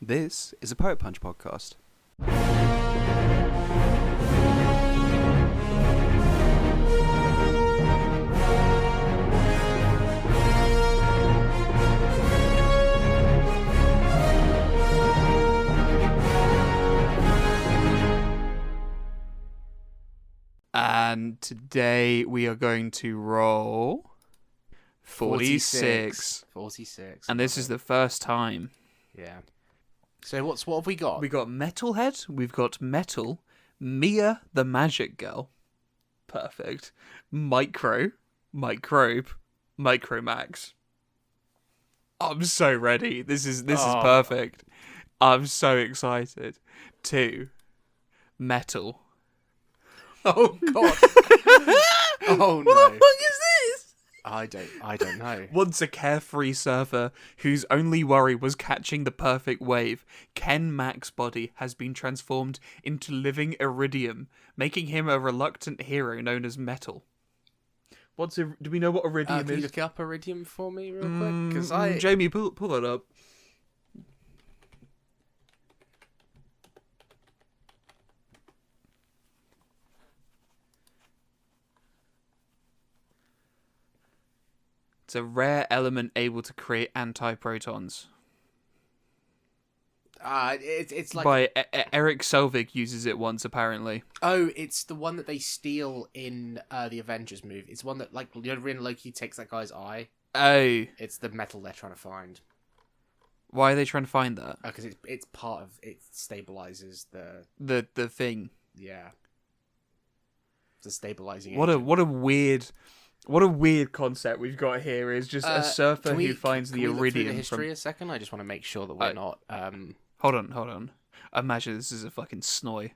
This is a Poet Punch podcast. And today we are going to roll 46. 46. And this is the first time. Yeah. So what have we got? We got Metalhead, we've got Mettle, Mia the Magic Girl. Perfect. Microbe, Micromax. I'm so ready. This is perfect. I'm so excited. 2. Metal. Oh god. Oh no. What the fuck is this? I don't know. Once a carefree surfer whose only worry was catching the perfect wave, Ken Mac's body has been transformed into living iridium, making him a reluctant hero known as Mettle. Do we know what iridium Can is? you look up iridium for me real quick? Because Jamie, pull that up. It's a rare element able to create antiprotons. It's like By Eric Selvig uses it once apparently. Oh, it's the one that they steal in the Avengers movie. It's one that like when Loki takes that guy's eye. Oh, It's the metal they're trying to find. why are they trying to find that? Because it's part of it stabilizes the The thing. yeah. It's a stabilizing. What agent. a weird concept we've got here is just a surfer who finds the Can we look through iridium the history from... a second? I just want to make sure that we're not. Hold on. Imagine this is a fucking snoy.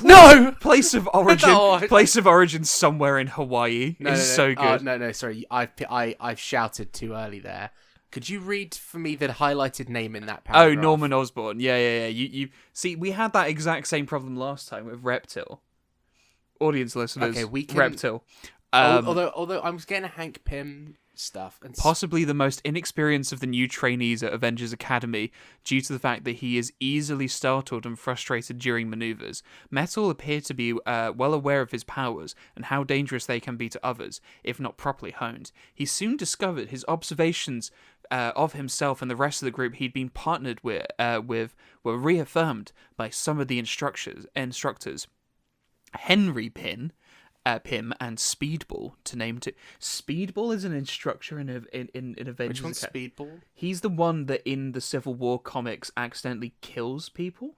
No! Place of origin. No. Place of origin somewhere in Hawaii is so good. No, sorry. I've shouted too early there. Could you read for me the highlighted name in that paragraph? Oh, Norman Osborn. Yeah. You see, we had that exact same problem last time with Reptile. Audience listeners, Okay, we can... Reptile. Although I'm getting a Hank Pym stuff and Possibly the most inexperienced of the new trainees at Avengers Academy due to the fact that he is easily startled and frustrated during maneuvers. Mettle appeared to be well aware of his powers and how dangerous they can be to others, if not properly honed. He soon discovered his observations of himself and the rest of the group he'd been partnered with were reaffirmed by some of the instructors. Henry Pym and Speedball, to name two. Speedball is an instructor in Avengers. Which one's Speedball? He's the one that in the Civil War comics accidentally kills people.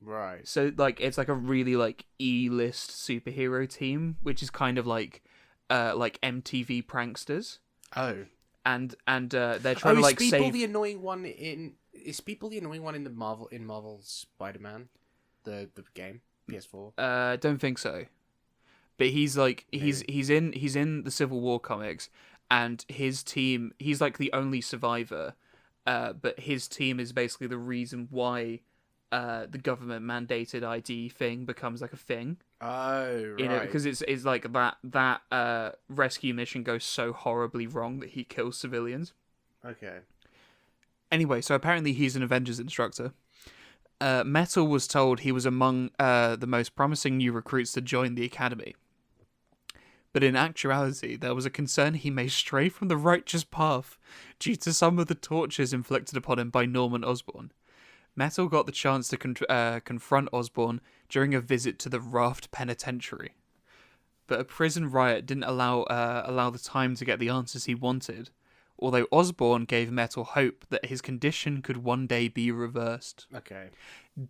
Right. So like it's like a really like E-list superhero team, which is kind of like MTV pranksters. Oh. And they're trying to like Speedball save. Is Speedball the annoying one in Marvel's Spider-Man, the game PS4? Don't think so. But he's like he's in the Civil War comics, and his team, he's like the only survivor, but his team is basically the reason why the government mandated ID thing becomes like a thing. Oh, right. You know, because it's like that rescue mission goes so horribly wrong that he kills civilians. Okay. Anyway, so apparently he's an Avengers instructor. Mettle was told he was among the most promising new recruits to join the academy. But in actuality, there was a concern he may stray from the righteous path due to some of the tortures inflicted upon him by Norman Osborn. Mettle got the chance to confront Osborn during a visit to the Raft Penitentiary. But a prison riot didn't allow the time to get the answers he wanted, although Osborn gave Mettle hope that his condition could one day be reversed. Okay.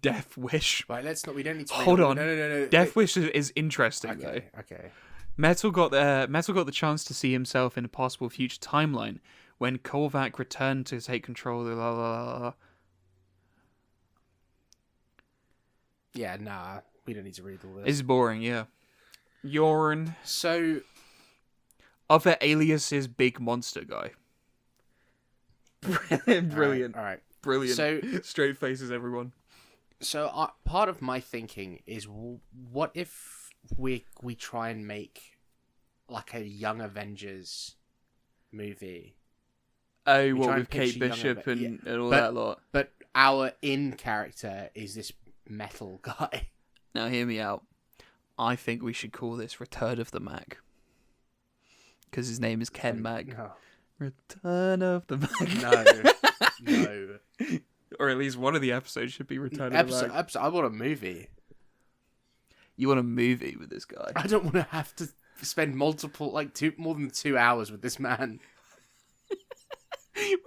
Death Wish. Right, we don't need to... Hold on. No. Death Wish is interesting, though. Okay. Mettle got the chance to see himself in a possible future timeline when Korvac returned to take control of Yeah, nah. We don't need to read all this. It's boring, yeah. Yorn. So... Other aliases, Big Monster Guy. Brilliant. All right. Brilliant. So... Straight faces, everyone. So part of my thinking is, what if we try and make like a Young Avengers movie Oh, We what try with and pitch Kate a young Bishop Ave- and all But- that lot. but our in character is this Mettle guy. Now hear me out. I think we should call this Return of the Mac. Because his name is Ken Mac. No. Return of the Mac. No. Or at least one of the episodes should be Return of the Mac. I want a movie. You want a movie with this guy? I don't want to have to spend more than 2 hours with this man.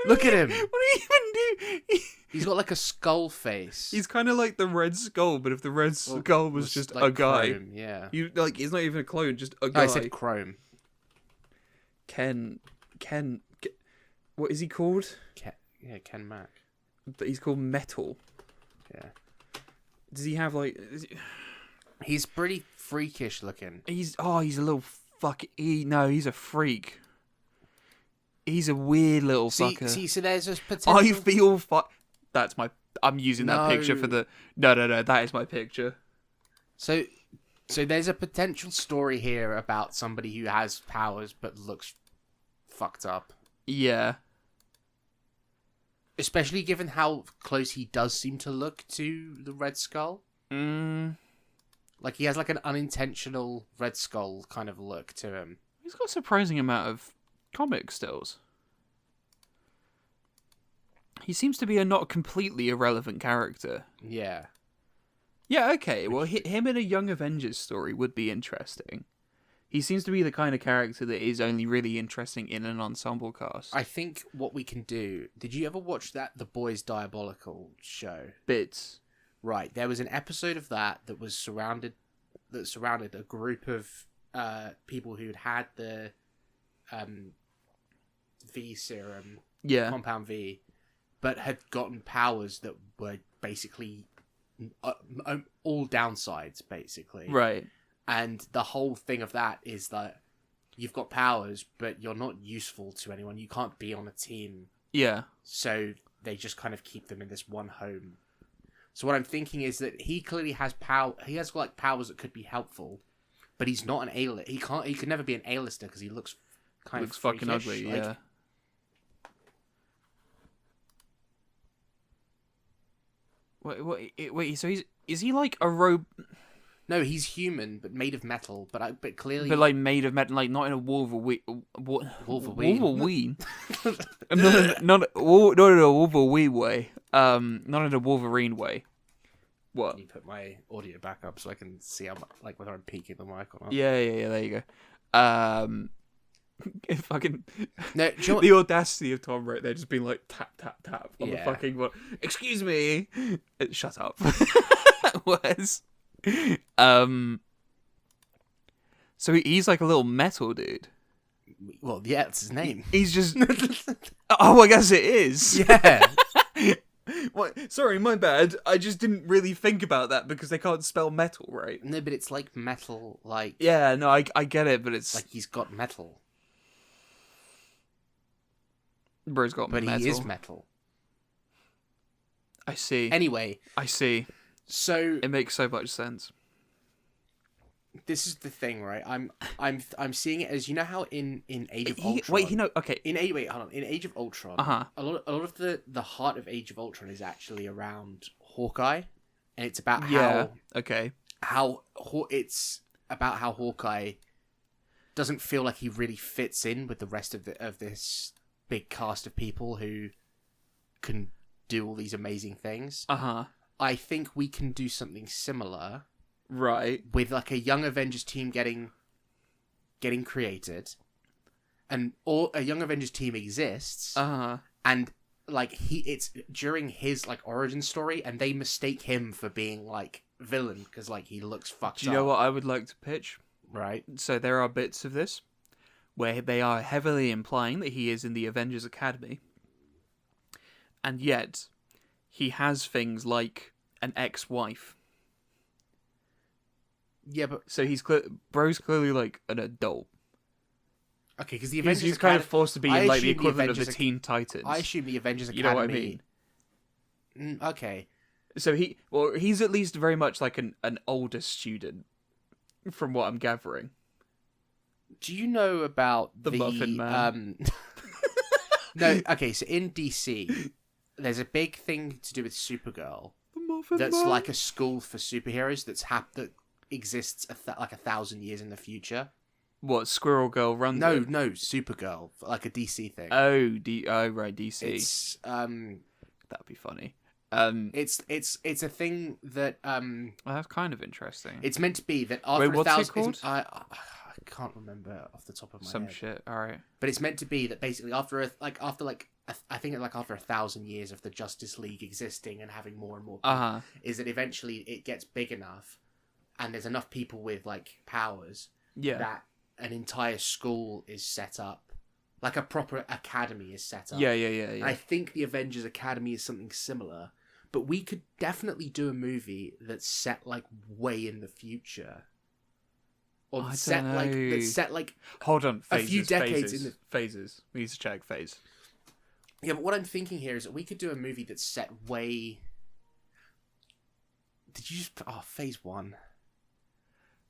Look at him. What do you even do? He's got like a skull face. He's kind of like the Red Skull, but if the Red Skull was just like a guy. Chrome, yeah. He's not even a clone, just a guy. I said Chrome. Ken, what is he called? Ken Mac. He's called Mettle. Yeah. Does he have like? He's pretty freakish looking. He's a little fuck. He's a freak. He's a weird little fucker. So there's this potential. I feel That's my. I'm using that picture for the. No. That is my picture. So there's a potential story here about somebody who has powers but looks fucked up. Yeah. Especially given how close he does seem to look to the Red Skull. Like he has like an unintentional Red Skull kind of look to him. He's got a surprising amount of comic stills. He seems to be a not completely irrelevant character. Yeah. Yeah, okay. Well, him in a Young Avengers story would be interesting. He seems to be the kind of character that is only really interesting in an ensemble cast. I think what we can do... Did you ever watch The Boys Diabolical show? Bits. Right. There was an episode of that surrounded a group of people who'd had the V serum, Compound V, but had gotten powers that were basically all downsides, basically. Right. And the whole thing of that is that you've got powers, but you're not useful to anyone. You can't be on a team. Yeah. So they just kind of keep them in this one home. So what I'm thinking is that he clearly has power. He has like powers that could be helpful, but he's not an A-list. He could never be an A-lister because he looks kind of fucking freakish. ugly. Like, yeah. Wait. So is he like a robot? No, he's human, but made of metal. But clearly, But like made of metal, like not in a Wolverine. Wolverine. not in a Wolverine way. Not in a Wolverine way. What? Can you put my audio back up so I can see whether I'm peeking the mic or not? Yeah. There you go. Fucking no, do you know the audacity of Tom right there, just being like tap on the Yeah. fucking one. Excuse me. Shut up. Wes. So he's like a little metal dude. Well, yeah, that's his name. He's just. Oh, I guess it is. Yeah. What? Sorry, my bad. I just didn't really think about that because they can't spell metal right. No, but it's like metal, like... Yeah, no, I get it, but it's... Like he's got metal. Bro's got But metal. he is metal. I see. Anyway. I see. So... It makes so much sense. This is the thing, right? I'm seeing it as, you know how in Age of Ultron... Wait, okay. In Age of Ultron, a lot of the heart of Age of Ultron is actually around Hawkeye, and it's about how it's about how Hawkeye doesn't feel like he really fits in with the rest of this big cast of people who can do all these amazing things. I think we can do something similar. Right. With like a Young Avengers team getting created, and a Young Avengers team exists, and like it's during his like origin story, and they mistake him for being like villain because like he looks fucked up. Do you know what I would like to pitch? Right. So there are bits of this where they are heavily implying that he is in the Avengers Academy, and yet he has things like an ex-wife. Yeah, but so Bro's clearly like an adult. Okay, because the Avengers he's kind of forced to be in like the equivalent of the Teen Titans. I assume the Avengers Academy. You know what I mean? Okay. So he's at least very much like an older student, from what I'm gathering. Do you know about the Muffin Man? No. Okay, so in DC, there's a big thing to do with Supergirl that's like a school for superheroes that exists like 1,000 years in the future. What, Squirrel Girl runs No, it? no, Supergirl, like a DC thing. Right, DC. It's that'd be funny. It's a thing that well, that's kind of interesting. It's meant to be that after what's 1,000. it called? I can't remember off the top of my head. Some shit. All right. But it's meant to be that basically after 1,000 years of the Justice League existing and having more and more people, is that eventually it gets big enough, and there's enough people with like powers that an entire school is set up, like a proper academy is set up. Yeah. I think the Avengers Academy is something similar, but we could definitely do a movie that's set like way in the future, or that's set like hold on, phases, a few decades in the phases. We need to check phase. Yeah, but what I'm thinking here is that we could do a movie that's set way. Did you just phase 1?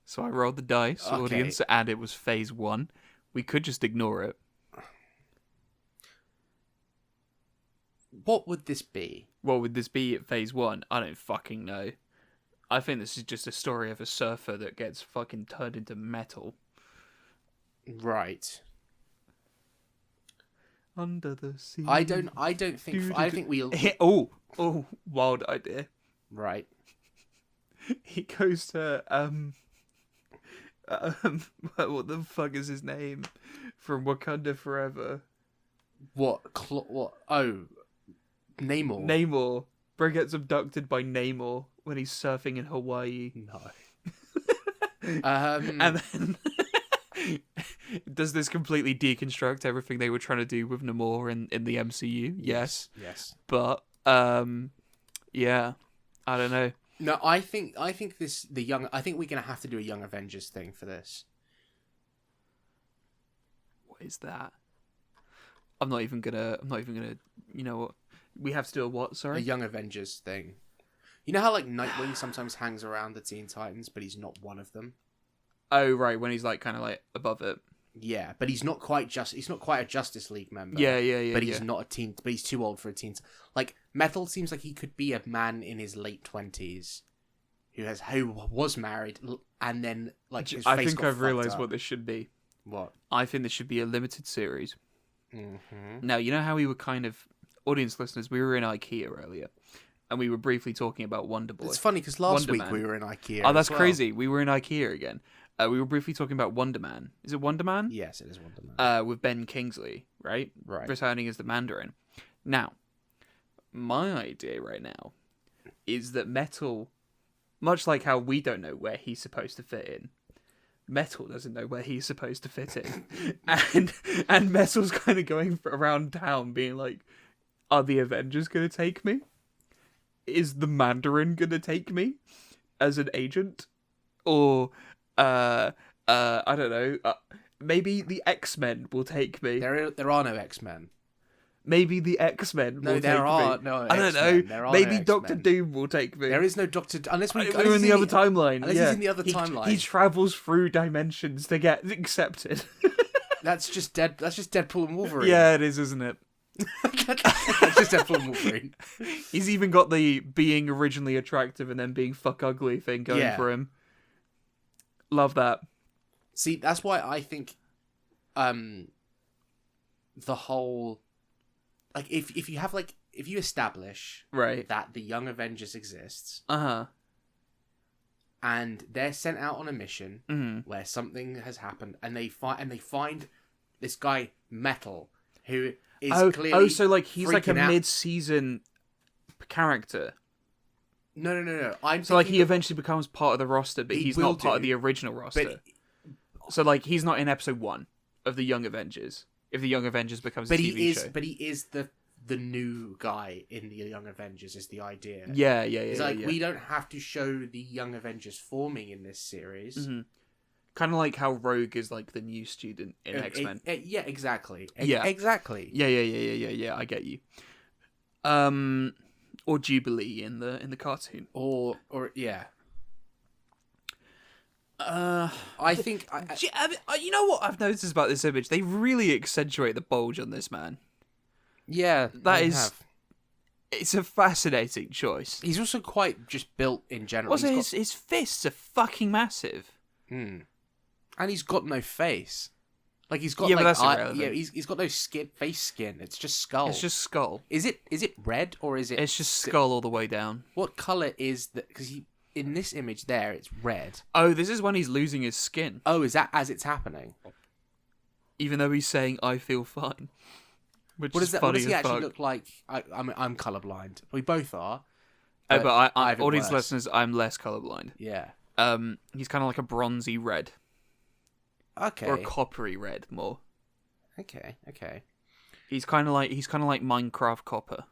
So I rolled the dice, audience, and it was phase 1. We could just ignore it. What would this be? What would this be at phase 1? I don't fucking know. I think this is just a story of a surfer that gets fucking turned into metal. Right. Under the sea. I don't think. I think we'll. Oh, wild idea. Right. He goes to what the fuck is his name from Wakanda Forever? What? Oh, Namor. Namor. Bro gets abducted by Namor when he's surfing in Hawaii. No. And then does this completely deconstruct everything they were trying to do with Namor in the MCU? Yes. But yeah, I don't know. No, I think I think we're gonna have to do a Young Avengers thing for this. What is that? I'm not even gonna. You know what? We have to do a what? Sorry, a Young Avengers thing. You know how like Nightwing sometimes hangs around the Teen Titans, but he's not one of them. Oh right, when he's like kind of like above it. Yeah, but he's not quite a Justice League member. Yeah. But he's not a teen. But he's too old for a teen. Like Mettle seems like he could be a man in his late 20s, who was married, and then like his I face think got I've realised up. what this should be. What? I think this should be a limited series. Mm-hmm. Now you know how we were kind of audience listeners. We were in IKEA earlier, and we were briefly talking about Wonder Boy. It's funny because last Wonder week Man. we were in IKEA. Oh, that's crazy. We were in IKEA again. We were briefly talking about Wonder Man. Is it Wonder Man? Yes, it is Wonder Man. With Ben Kingsley, right? Right. Returning as the Mandarin. Now, my idea right now is that Mettle, much like how we don't know where he's supposed to fit in, Mettle doesn't know where he's supposed to fit in. and Mettle's kind of going around town being like, are the Avengers going to take me? Is the Mandarin going to take me as an agent? Or... I don't know. Maybe the X-Men will take me. There are no X-Men. Maybe the X-Men will take me. No, there are no X-Men. I don't know. Maybe no Doctor Doom will take me. There is no Doctor... Unless we're in the other timeline. Unless he's in the other timeline. He travels through dimensions to get accepted. That's just Deadpool and Wolverine. Yeah, it is, isn't it? That's just Deadpool and Wolverine. He's even got the being originally attractive and then being fuck ugly thing going for him. Love that. See, that's why I think the whole like if you establish that the Young Avengers exists, and they're sent out on a mission where something has happened, and they find this guy Mettle who is clearly so like he's like a out. mid-season character. No. So like he eventually becomes part of the roster, but he's not part of the original roster. So like he's not in episode 1 of the Young Avengers. If the Young Avengers becomes a TV show. But he is the new guy in the Young Avengers is the idea. Yeah. It's like we don't have to show the Young Avengers forming in this series. Mm-hmm. Kind of like how Rogue is like the new student in X-Men. Yeah, exactly. Exactly. Yeah. I get you. Or Jubilee in the cartoon. Or yeah. I think you know what I've noticed about this image? They really accentuate the bulge on this man. Yeah, that is. It's a fascinating choice. He's also quite just built in general. Also, his fists are fucking massive. And he's got no face. Like he's got he's got no face skin. It's just skull. It's just skull. Is it red or is it? It's just skull all the way down. What color is that? Because in this image there, it's red. Oh, this is when he's losing his skin. Oh, is that as it's happening? Even though he's saying "I feel fine," which is funny. What does he as actually fuck. look like? I'm colorblind. We both are. But audience listeners, I'm less colorblind. Yeah. He's kind of like a bronzy red. Okay. Or a coppery red, more. Okay. He's kind of like Minecraft copper.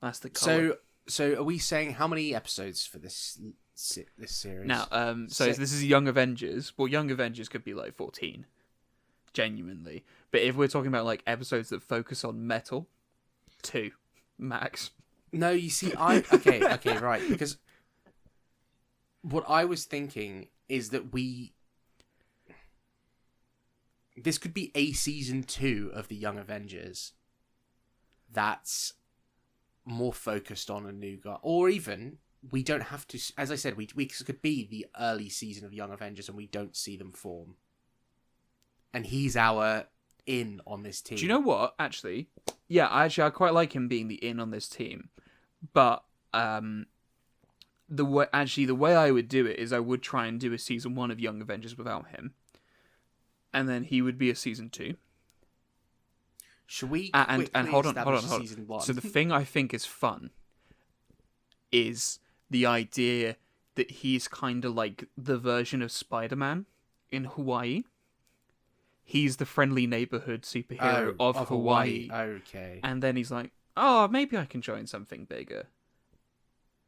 That's the color. So are we saying how many episodes for this series? Now, this is Young Avengers. Well, Young Avengers could be like 14, genuinely. But if we're talking about like episodes that focus on Mettle, 2 max. No, you see, okay, right. Because what I was thinking is that this could be a season 2 of the Young Avengers that's more focused on a new guy. Or even, we don't have to... As I said, we could be the early season of Young Avengers and we don't see them form. And he's our in on this team. Do you know what, actually? Yeah, I quite like him being the in on this team. But the way I would do it is I would try and do a season 1 of Young Avengers without him. And then he would be a season 2. Should we and hold on. Season 1? So the thing I think is fun is the idea that he's kind of like the version of Spider-Man in Hawaii. He's the friendly neighborhood superhero of Hawaii. Okay. And then he's like, oh, maybe I can join something bigger.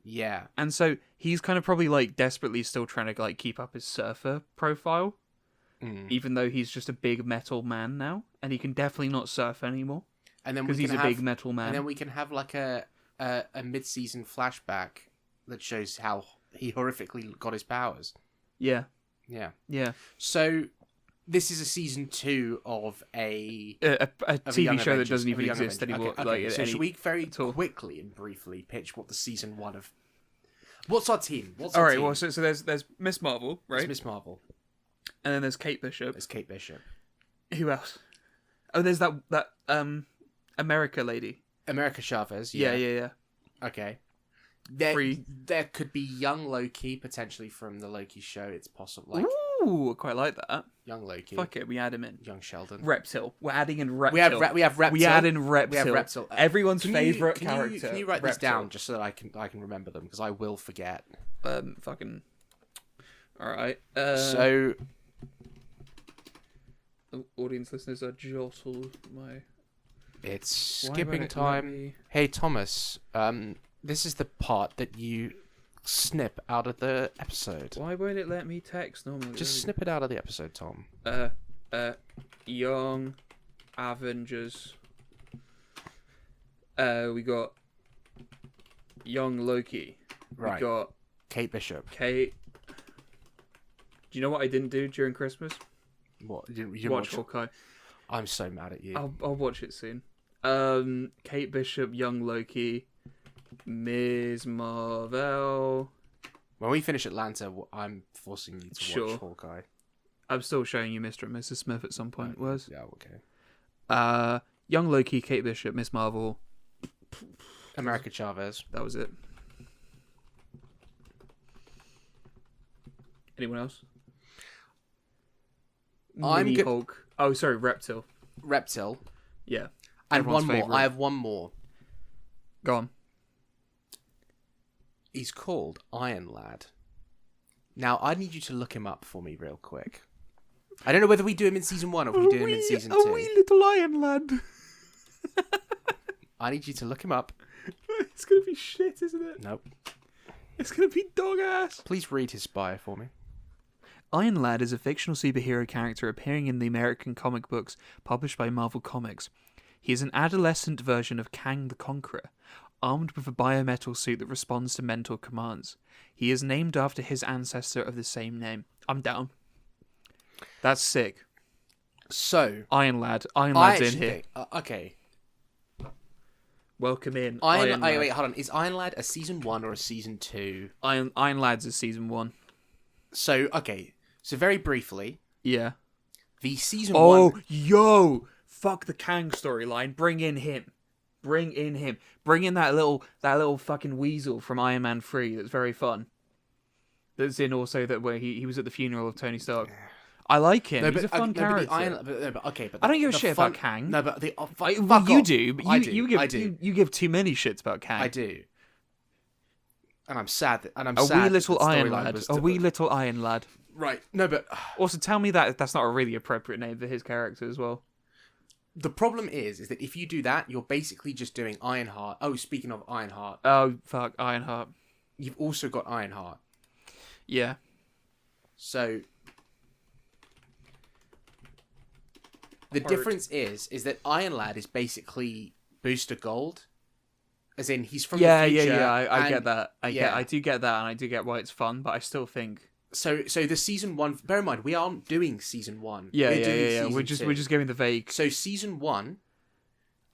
Yeah. And so he's kind of probably like desperately still trying to like keep up his surfer profile. Even though he's just a big metal man now, and he can definitely not surf anymore. And then because he's a big metal man. And then we can have like a mid-season flashback that shows how he horrifically got his powers. Yeah. Yeah. So this is a season 2 of a TV show that doesn't even exist anymore. Okay. So should we very quickly and briefly pitch what the season 1 of? What's our team? All right. Well, so there's Miss Marvel, right? There's Miss Marvel. And then there's Kate Bishop. Who else? Oh, there's that America lady. America Chavez. Yeah. Okay. There could be young Loki potentially from the Loki show. It's possible. Ooh, I quite like that. Young Loki. Fuck it, we add him in. Young Sheldon. Reptile. We're adding in Reptile. We have Reptile. We add in Reptile. We have Reptile. Everyone's favorite character. Can you write this down just so that I can remember them because I will forget. Fucking. All right. So. Audience listeners are jostled my... It's skipping time. Hey, Thomas, this is the part that you snip out of the episode. Why won't it let me text normally? Just snip it out of the episode, Tom. Young Avengers. We got young Loki. Right. We got Kate Bishop. Do you know what I didn't do during Christmas? What? You didn't watch Hawkeye. I'm so mad at you. I'll watch it soon. Kate Bishop, young Loki, Ms. Marvel. When we finish Atlanta, I'm forcing you to watch Hawkeye. I'm still showing you Mr. and Mrs. Smith at some point. Was yeah, okay. Young Loki, Kate Bishop, Ms. Marvel, America Chavez. That was it. Anyone else? Hulk. Oh, sorry, Reptile. Yeah. And one more. I have one more. Go on. He's called Iron Lad. Now, I need you to look him up for me real quick. I don't know whether we do him in season 1 or if we do him in season 2. A wee little Iron Lad. I need you to look him up. It's going to be shit, isn't it? Nope. It's going to be dog ass. Please read his bio for me. Iron Lad is a fictional superhero character appearing in the American comic books published by Marvel Comics. He is an adolescent version of Kang the Conqueror, armed with a biometal suit that responds to mental commands. He is named after his ancestor of the same name. I'm down. That's sick. So, Iron Lad's in here. Okay. Welcome in. Iron Lad. Wait, hold on. Is Iron Lad a season 1 or a season 2? Iron Lad's a season 1. So, okay. So, very briefly. Yeah. The season 1... Oh, yo! Fuck the Kang storyline. Bring in him. Bring in that little fucking weasel from Iron Man 3 that's very fun. That's in also that where he was at the funeral of Tony Stark. I like him. He's a fun character. But I don't give a shit about Kang. No, but you do. But you give too many shits about Kang. I do. And I'm sad. A wee little Iron Lad. A wee little Iron Lad. Right. No, but also tell me that that's not a really appropriate name for his character as well. The problem is that if you do that, you're basically just doing Ironheart. Oh, speaking of Ironheart. Oh, fuck, Ironheart. You've also got Ironheart. Yeah. So the difference is that Iron Lad is basically Booster Gold, as in he's from the future. Yeah. I get that. I do get that, and I do get why it's fun. But I still think so. The season 1. Bear in mind, we aren't doing season 1. Yeah. We're just giving the vague. So season 1.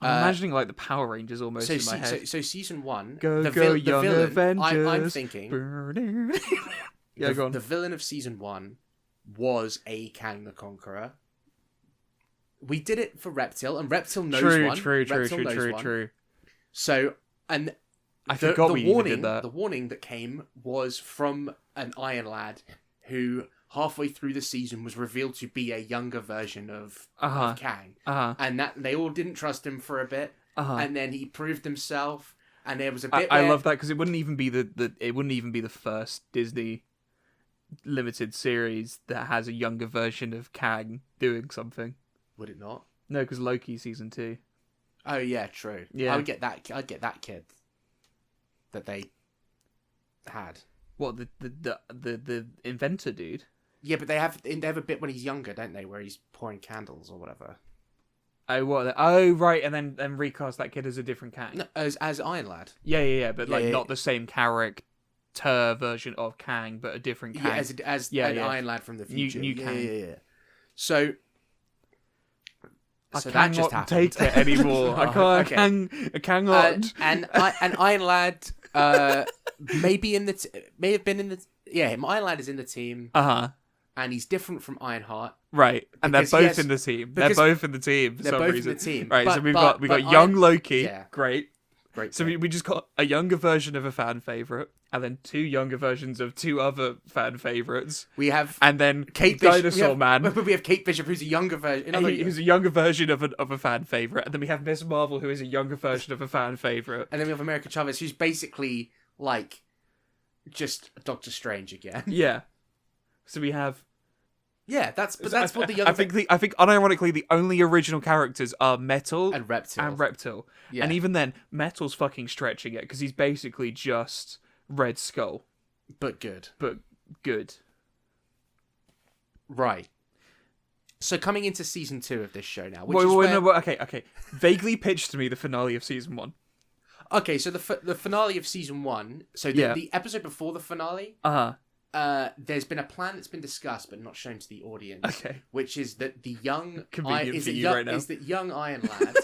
I'm imagining like the Power Rangers almost in my head. So season 1. Go the Young villain, Avengers. I'm thinking. Yeah, go on. The villain of season 1 was a Kang the Conqueror. We did it for Reptile, and Reptile knows one. True. So, and I forgot we even did that. The warning that came was from an Iron Lad who, halfway through the season, was revealed to be a younger version of Kang. And that they all didn't trust him for a bit, and then he proved himself. And there was a bit. I love that because it wouldn't even be the first Disney limited series that has a younger version of Kang doing something. Would it not? No, because Loki season 2. Oh yeah, true. Yeah, I'd get that kid that they had. What, the inventor dude? Yeah, but they have a bit when he's younger, don't they, where he's pouring candles or whatever. Oh, what? Oh, right, and then recast that kid as a different Kang. No, as Iron Lad. Yeah, but not the same character version of Kang, but a different Kang. Yeah, as an Iron Lad from the future. New Kang. Yeah. So I cannot take it anymore. I can't. I cannot. And Iron Lad may have been in the Iron Lad is in the team. And he's different from Ironheart. Right, and they're both in the team. They're both in the team for some reason. In the team. Right, so we've got young Loki. Yeah. Great. So we just got a younger version of a fan favorite, and then 2 younger versions of 2 other fan favorites. We have and then Dinosaur Man. But we have Kate Bishop, who's a younger version. Who's a younger version of a fan favorite, and then we have Miss Marvel, who is a younger version of a fan favorite, and then we have America Chavez, who's basically like just Doctor Strange again. Yeah. So we have. Yeah, that's what the young. I think unironically the only original characters are Mettle and Reptile. Yeah. And even then, Mettle's fucking stretching it because he's basically just Red Skull, but good. Right. So coming into season 2 of this show now, okay. Vaguely pitch to me the finale of season 1. Okay, so the finale of season 1. So the episode before the finale. There's been a plan that's been discussed but not shown to the audience. Okay. Which is that the young young Iron Lad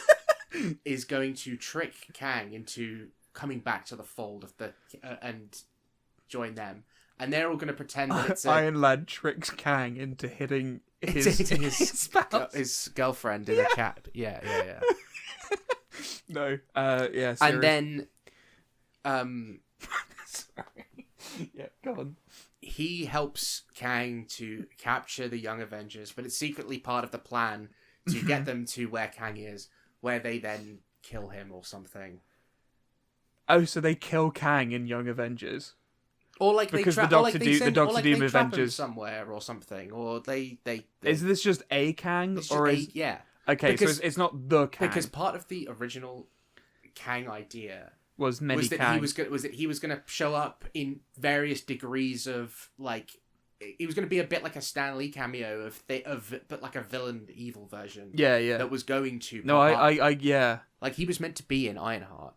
is going to trick Kang into coming back to the fold of the and join them, and they're all going to pretend that it's Iron Lad tricks Kang into hitting his girlfriend in a cab. Yeah. No. Yeah. Serious. And then, sorry. Yeah. Go on. He helps Kang to capture the Young Avengers, but it's secretly part of the plan to get them to where Kang is, where they then kill him or something. Oh, so they kill Kang in Young Avengers? Or like because they the Doctor Doom Avengers somewhere or something, or they is this just a Kang yeah? Okay, so it's not the Kang because part of the original Kang idea was that Kang. He was gonna show up in various degrees of like. He was going to be a bit like a Stan Lee cameo but like a villain evil version. Yeah. That was going to. No, yeah. Like he was meant to be in Ironheart.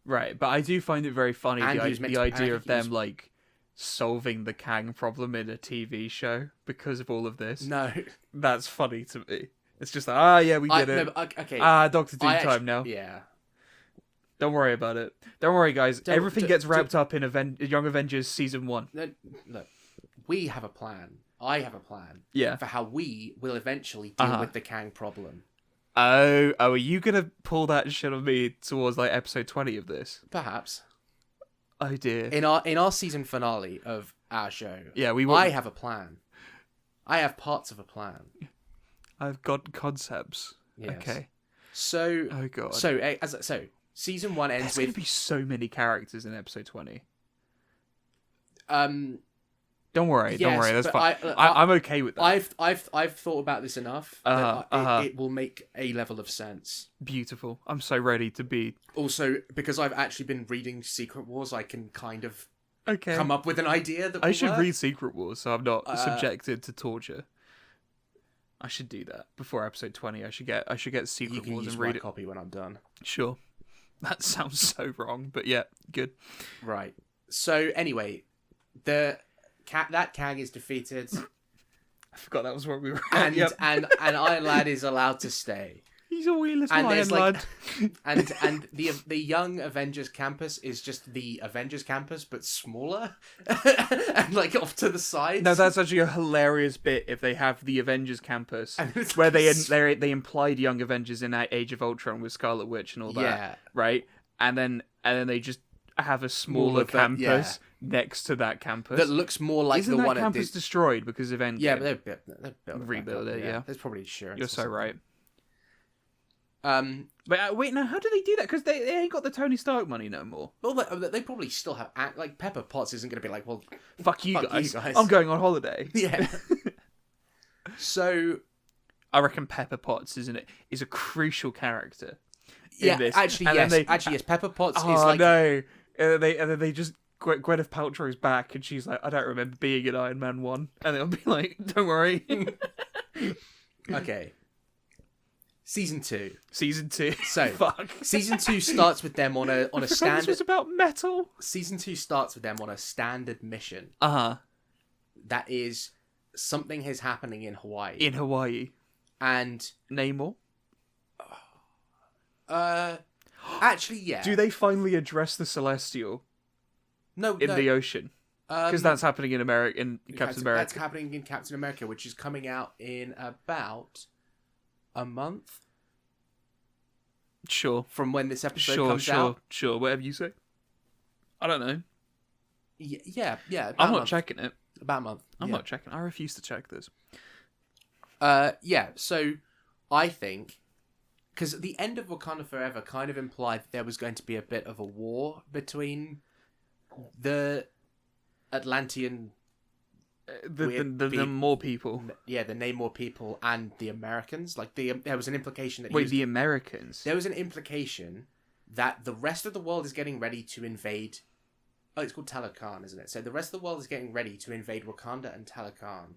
Right, but I do find it very funny the idea of them like solving the Kang problem in a TV show because of all of this. No, that's funny to me. It's just like, we get it. Okay. Doctor Doom time now. Yeah. Don't worry about it. Don't worry, guys. Everything gets wrapped up in Young Avengers Season 1. Look, we have a plan. I have a plan. Yeah. For how we will eventually deal with the Kang problem. Oh, are you gonna pull that shit on me towards like episode 20 of this? Perhaps. Oh dear. In our season finale of our show, I have a plan. I have parts of a plan. I've got concepts. Yes. Okay. So. Oh god. So season 1 ends with. There's gonna be so many characters in episode 20. Don't worry. That's fine. I'm okay with that. I've thought about this enough that it will make a level of sense. Beautiful. I'm so ready to be. Also, because I've actually been reading Secret Wars, I can kind of come up with an idea that I should read Secret Wars so I'm not subjected to torture. I should do that before episode 20. I should get Secret Wars and read it. Copy when I'm done. Sure. That sounds so wrong, but yeah, good. Right. So anyway, that Kang is defeated. I forgot that was where we were. And Iron Lad is allowed to stay. He's a wee little Iron Lad. And the Young Avengers campus is just the Avengers campus, but smaller, and like off to the side. No, that's actually a hilarious bit if they have the Avengers campus where they implied Young Avengers in Age of Ultron with Scarlet Witch and all that. Yeah. Right, and then they just have a smaller campus next to that campus that looks more like the one. That campus destroyed because of Endgame? Yeah, but they rebuild it. Yeah, there's probably insurance. You're so right. But wait, now how do they do that? Because they ain't got the Tony Stark money no more. Well, they probably still have like Pepper Potts isn't going to be like, well, fuck you guys. I'm going on holiday. Yeah. So, I reckon Pepper Potts is a crucial character. Yeah, this. Actually, yes. Pepper Potts is like. Oh no! They just Gwyneth Paltrow's back, and she's like, I don't remember being in Iron Man 1, and they'll be like, don't worry. Okay. Season 2. So, fuck. Season 2 starts with them on a standard. This was about Mettle. Season 2 starts with them on a standard mission. That is something is happening in Hawaii. And Namor. Actually, yeah. Do they finally address the Celestial? No, the ocean. Because that's happening in America in Captain America. That's happening in Captain America, which is coming out in about a month. Sure. From when this episode comes out. Sure. Whatever you say. I don't know. Yeah. I'm not checking it. About a month. I'm not checking. I refuse to check this. Yeah. So, I think because the end of Wakanda Forever kind of implied that there was going to be a bit of a war between the Atlantean. The Namor people. Yeah, the Namor people and the Americans. Like there was an implication that the Americans. There was an implication that the rest of the world is getting ready to invade. Oh, it's called Talokan, isn't it? So the rest of the world is getting ready to invade Wakanda and Talokan.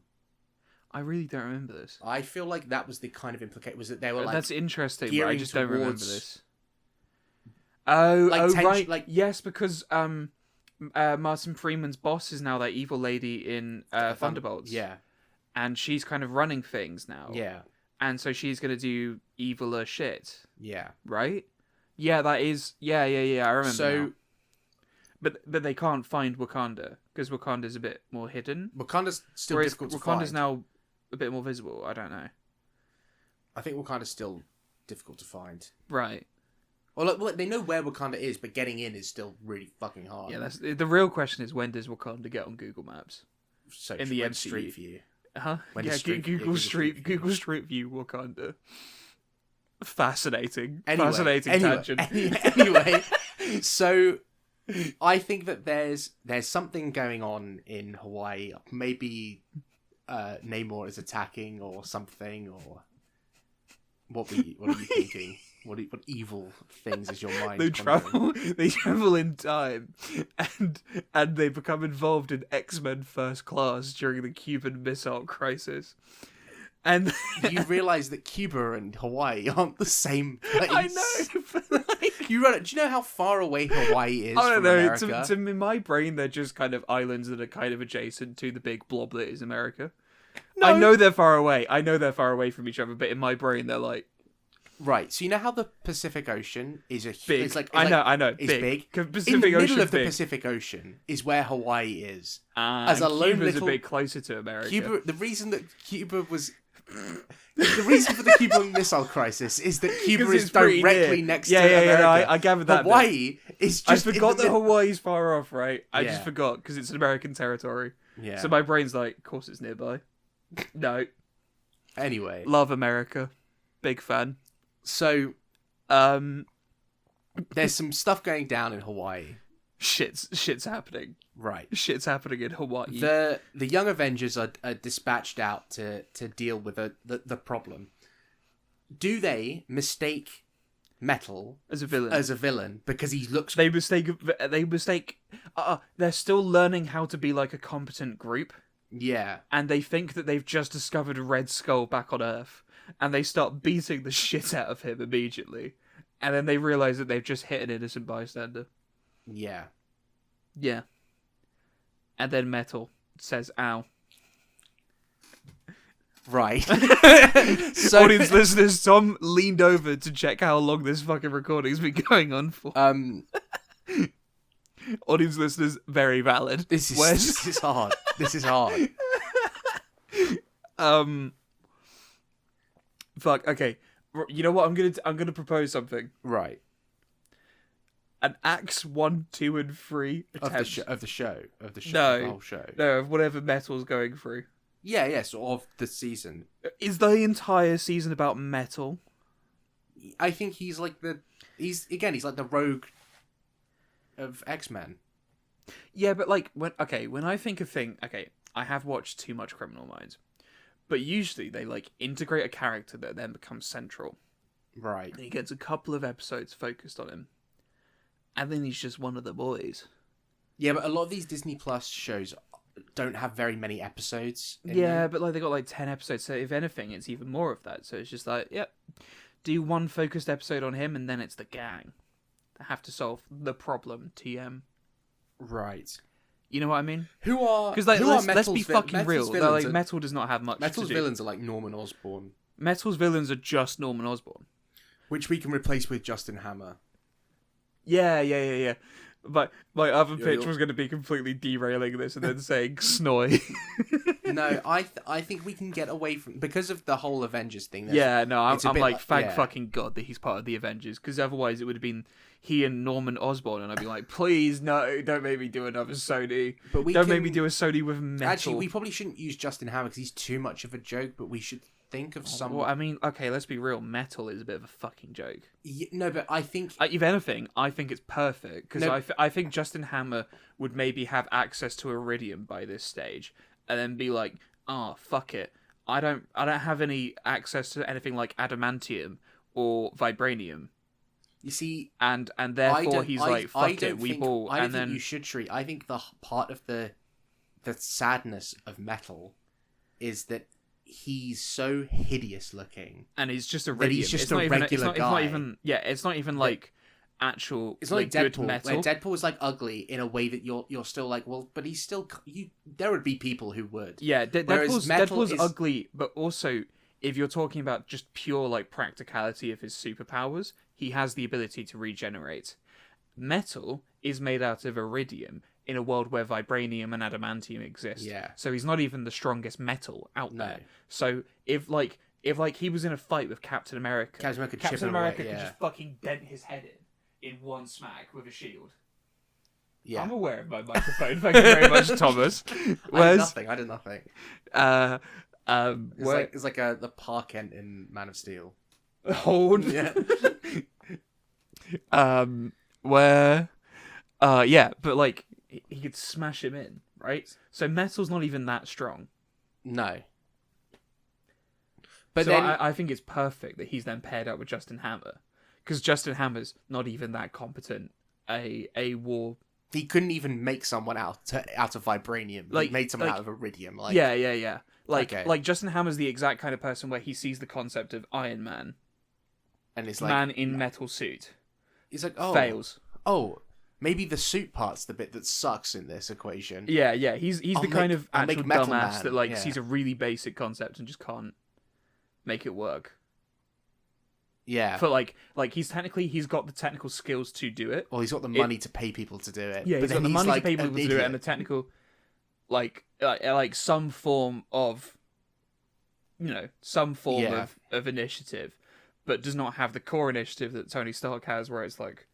I really don't remember this. I feel like that was the kind of implication. Was that they were like that's interesting, but I just don't remember this. Right. Like yes, because Martin Freeman's boss is now that evil lady in Thunderbolts. Yeah. And she's kind of running things now. Yeah. And so she's going to do eviler shit. Yeah. Right? Yeah, that is... Yeah, I remember now. But they can't find Wakanda, because Wakanda's a bit more hidden. Wakanda's still difficult to find. Wakanda's now a bit more visible, I don't know. I think Wakanda's still difficult to find. Right. Well, they know where Wakanda is, but getting in is still really fucking hard. Yeah, the real question is, when does Wakanda get on Google Maps? So in the MCU. Street View. Google Street View Wakanda. Fascinating. Tangent. Anyway, so I think that there's something going on in Hawaii. Maybe Namor is attacking or something, or what are you thinking? What evil things is your mind? They travel in time, and they become involved in X-Men First Class during the Cuban Missile Crisis. And you realise that Cuba and Hawaii aren't the same place. I know. But do you know how far away Hawaii is from America? In my brain, they're just kind of islands that are kind of adjacent to the big blob that is America. No. I know they're far away. From each other, but in my brain, they're like Right, so you know how the Pacific Ocean is big. I know. It's big. Pacific in the middle Ocean of the big. Pacific Ocean is where Hawaii is. As a lone Cuba's little... a bit closer to America. Cuba. The reason that Cuba was... The reason for the Cuban Missile Crisis is that Cuba is directly next to America. Yeah, I gathered that. Hawaii is just... I forgot that Hawaii's far off, right? I just forgot, because it's an American territory. Yeah. So my brain's like, of course it's nearby. No. Anyway. Love America. Big fan. So, there's some stuff going down in Hawaii. Shit's happening. Right. Shit's happening in Hawaii. The Young Avengers are dispatched out to deal with the problem. Do they mistake Mettle as a villain because he looks... They mistake... they're still learning how to be like a competent group. Yeah. And they think that they've just discovered Red Skull back on Earth. And they start beating the shit out of him immediately. And then they realise that they've just hit an innocent bystander. Yeah. Yeah. And then Mettle says, ow. Right. So, audience listeners, Tom leaned over to check how long this fucking recording's been going on for. Audience listeners, very valid. This is hard. This is hard. Fuck. Okay. You know what? I'm gonna propose something. Right. An acts 1, 2, and 3 of the show. No, the whole show. No, of whatever Mettle's going through. Yeah. Sort of the season. Is the entire season about Mettle? I think he's like he's like the rogue of X-Men. Yeah, but like when I think of I have watched too much Criminal Minds. But usually they like integrate a character that then becomes central. Right. And he gets a couple of episodes focused on him. And then he's just one of the boys. Yeah, but a lot of these Disney Plus shows don't have very many episodes. Yeah, but like they got like 10 episodes, so if anything, it's even more of that. So it's just like, yep, do one focused episode on him, and then it's the gang that have to solve the problem. TM. Right. You know what I mean? Because let's be fucking real. Like Mettle does not have much. Mettle's villains are like Norman Osborn. Mettle's villains are just Norman Osborn, which we can replace with Justin Hammer. Yeah. But my other pitch was going to be completely derailing this and then saying Snoy. No, I think we can get away from... Because of the whole Avengers thing. I'm like, thank fucking God that he's part of the Avengers. Because otherwise it would have been he and Norman Osborn. And I'd be like, please, no, don't make me do another Sony. Don't make me do a Sony with Mettle. Actually, we probably shouldn't use Justin Hammer because he's too much of a joke. But we should think of some... Well, I mean, okay, let's be real. Mettle is a bit of a fucking joke. Yeah, no, but I think... if anything, I think it's perfect. Because I think Justin Hammer would maybe have access to Iridium by this stage. And then be like, fuck it. I don't have any access to anything like adamantium or vibranium. You see, and therefore he's like, fuck it, we ball. I don't think you should treat. I think the part of the sadness of Mettle is that he's so hideous looking, and he's just iridium. He's just a regular guy. It's not even like actual. It's not like Deadpool. Where Deadpool is like ugly in a way that you're still like, well, but he's still there would be people who would. Yeah, Deadpool's ugly, but also if you're talking about just pure like practicality of his superpowers, he has the ability to regenerate. Mettle is made out of iridium in a world where vibranium and adamantium exist. Yeah. So he's not even the strongest metal out there. So if he was in a fight with Captain America, Captain America could just fucking dent his head in one smack with a shield. Yeah. I'm aware of my microphone. Thank you very much, Thomas. I did nothing. It's like the Park Kent in Man of Steel. Oh yeah. But like he could smash him in, right? So Mettle's not even that strong. No. But so then I think it's perfect that he's then paired up with Justin Hammer, because Justin Hammer's not even that competent. A war. He couldn't even make someone out of vibranium. He made someone out of iridium. Yeah. Like Justin Hammer's the exact kind of person where he sees the concept of Iron Man, and it's like man in metal suit. He's like, fails. Maybe the suit part's the bit that sucks in this equation. Yeah. He's the kind of actual dumbass that sees a really basic concept and just can't make it work. Yeah. For he's got the technical skills to do it. Or he's got the money to pay people to do it. Yeah, but he's got the money to pay people to do it, and the idiot. technical, like some form of, of initiative, but does not have the core initiative that Tony Stark has, where it's like,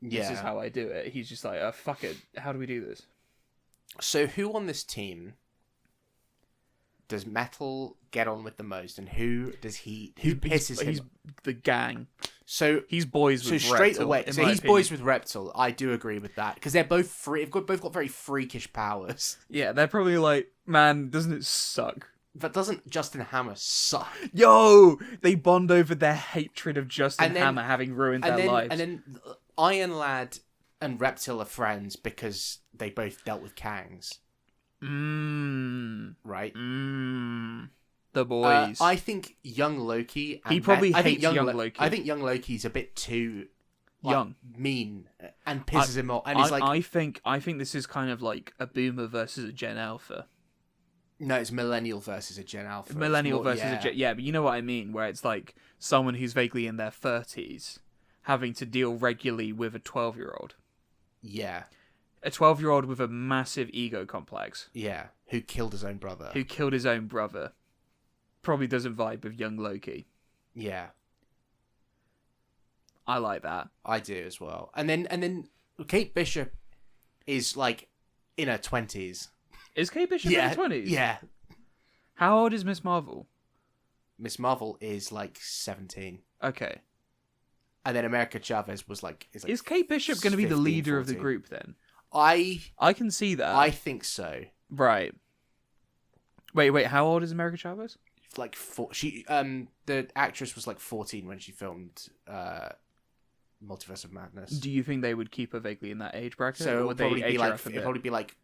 this is how I do it. He's just like, fuck it, how do we do this? So who on this team does Mettle get on with the most, and who pisses him? He's the gang. So he's boys with Reptile. Straight away. So he's boys with Reptile. I do agree with that because they're both free. Both got very freakish powers. Yeah, they're probably like, man, doesn't it suck? But doesn't Justin Hammer suck? Yo, they bond over their hatred of Justin Hammer having ruined their lives. And then Iron Lad and Reptile are friends because they both dealt with Kangs. Right? The boys. I think young Loki... He probably hates young Loki. I think young Loki's a bit too... young. Mean and pisses him off. And he's like... I think this is kind of like a boomer versus a Gen Alpha. No, it's millennial versus a Gen Alpha. A Gen... Yeah, but you know what I mean, where it's like someone who's vaguely in their 30s having to deal regularly with a 12-year-old. Yeah. A 12-year-old with a massive ego complex. Yeah, who killed his own brother. Probably doesn't vibe with young Loki. Yeah. I like that. I do as well. And then Kate Bishop is like in her 20s. Is Kate Bishop in her 20s? Yeah. How old is Miss Marvel? Miss Marvel is like 17. Okay. And then America Chavez was like... Is Kate Bishop going to be the leader 14. of the group then? I can see that. I think so. Right. Wait, how old is America Chavez? Like the actress was like 14 when she filmed Multiverse of Madness. Do you think they would keep her vaguely in that age bracket? So would they age her up a bit? It'd probably be like...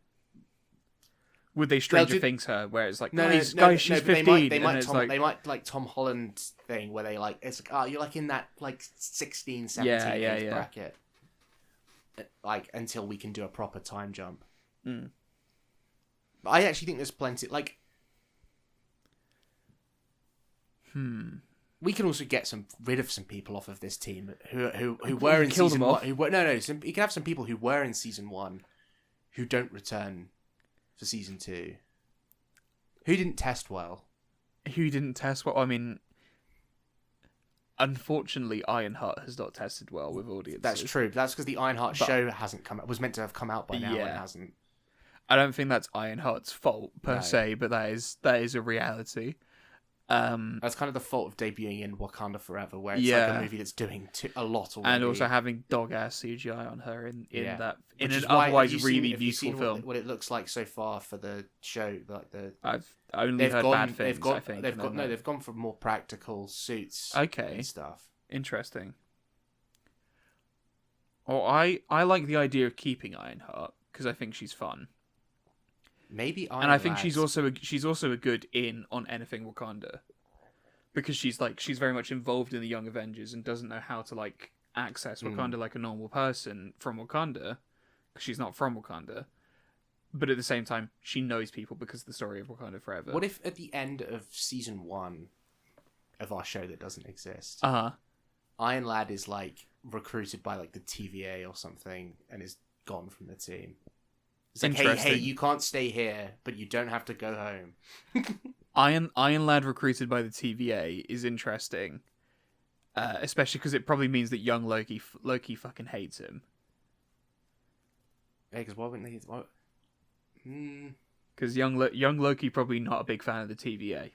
Would they Stranger Things her, where it's like, guys, she's 15, they might like Tom Holland thing, where they like, it's like, oh, you're like in that like 16, 17 age bracket, like until we can do a proper time jump. But I actually think there's plenty. Like, we can also get rid of some people off of this team who were in season one. You can have some people who were in season 1 who don't return for season 2. Who didn't test well? I mean, unfortunately, Ironheart has not tested well with audiences. That's true. That's because the Ironheart show hasn't come out. Was meant to have come out by now and hasn't. I don't think that's Ironheart's fault per se, but that is a reality. That's kind of the fault of debuting in Wakanda Forever, where it's like a movie that's doing a lot already. And also having dog-ass CGI on her in an otherwise really beautiful film. What it looks like so far for the show, like I've only heard bad things. They've gone for more practical suits. And stuff. Interesting. Oh, I like the idea of keeping Ironheart because I think she's fun. Maybe and I think she's also a good in on anything Wakanda, because she's very much involved in the Young Avengers and doesn't know how to like access Wakanda like a normal person from Wakanda, because she's not from Wakanda, but at the same time she knows people because of the story of Wakanda Forever. What if at the end of season 1 of our show that doesn't exist, Iron Lad is like recruited by like the TVA or something and is gone from the team? It's like, hey, you can't stay here, but you don't have to go home. Iron Lad recruited by the TVA is interesting, especially because it probably means that young Loki fucking hates him. Yeah, because why wouldn't they? Because young Loki probably not a big fan of the TVA.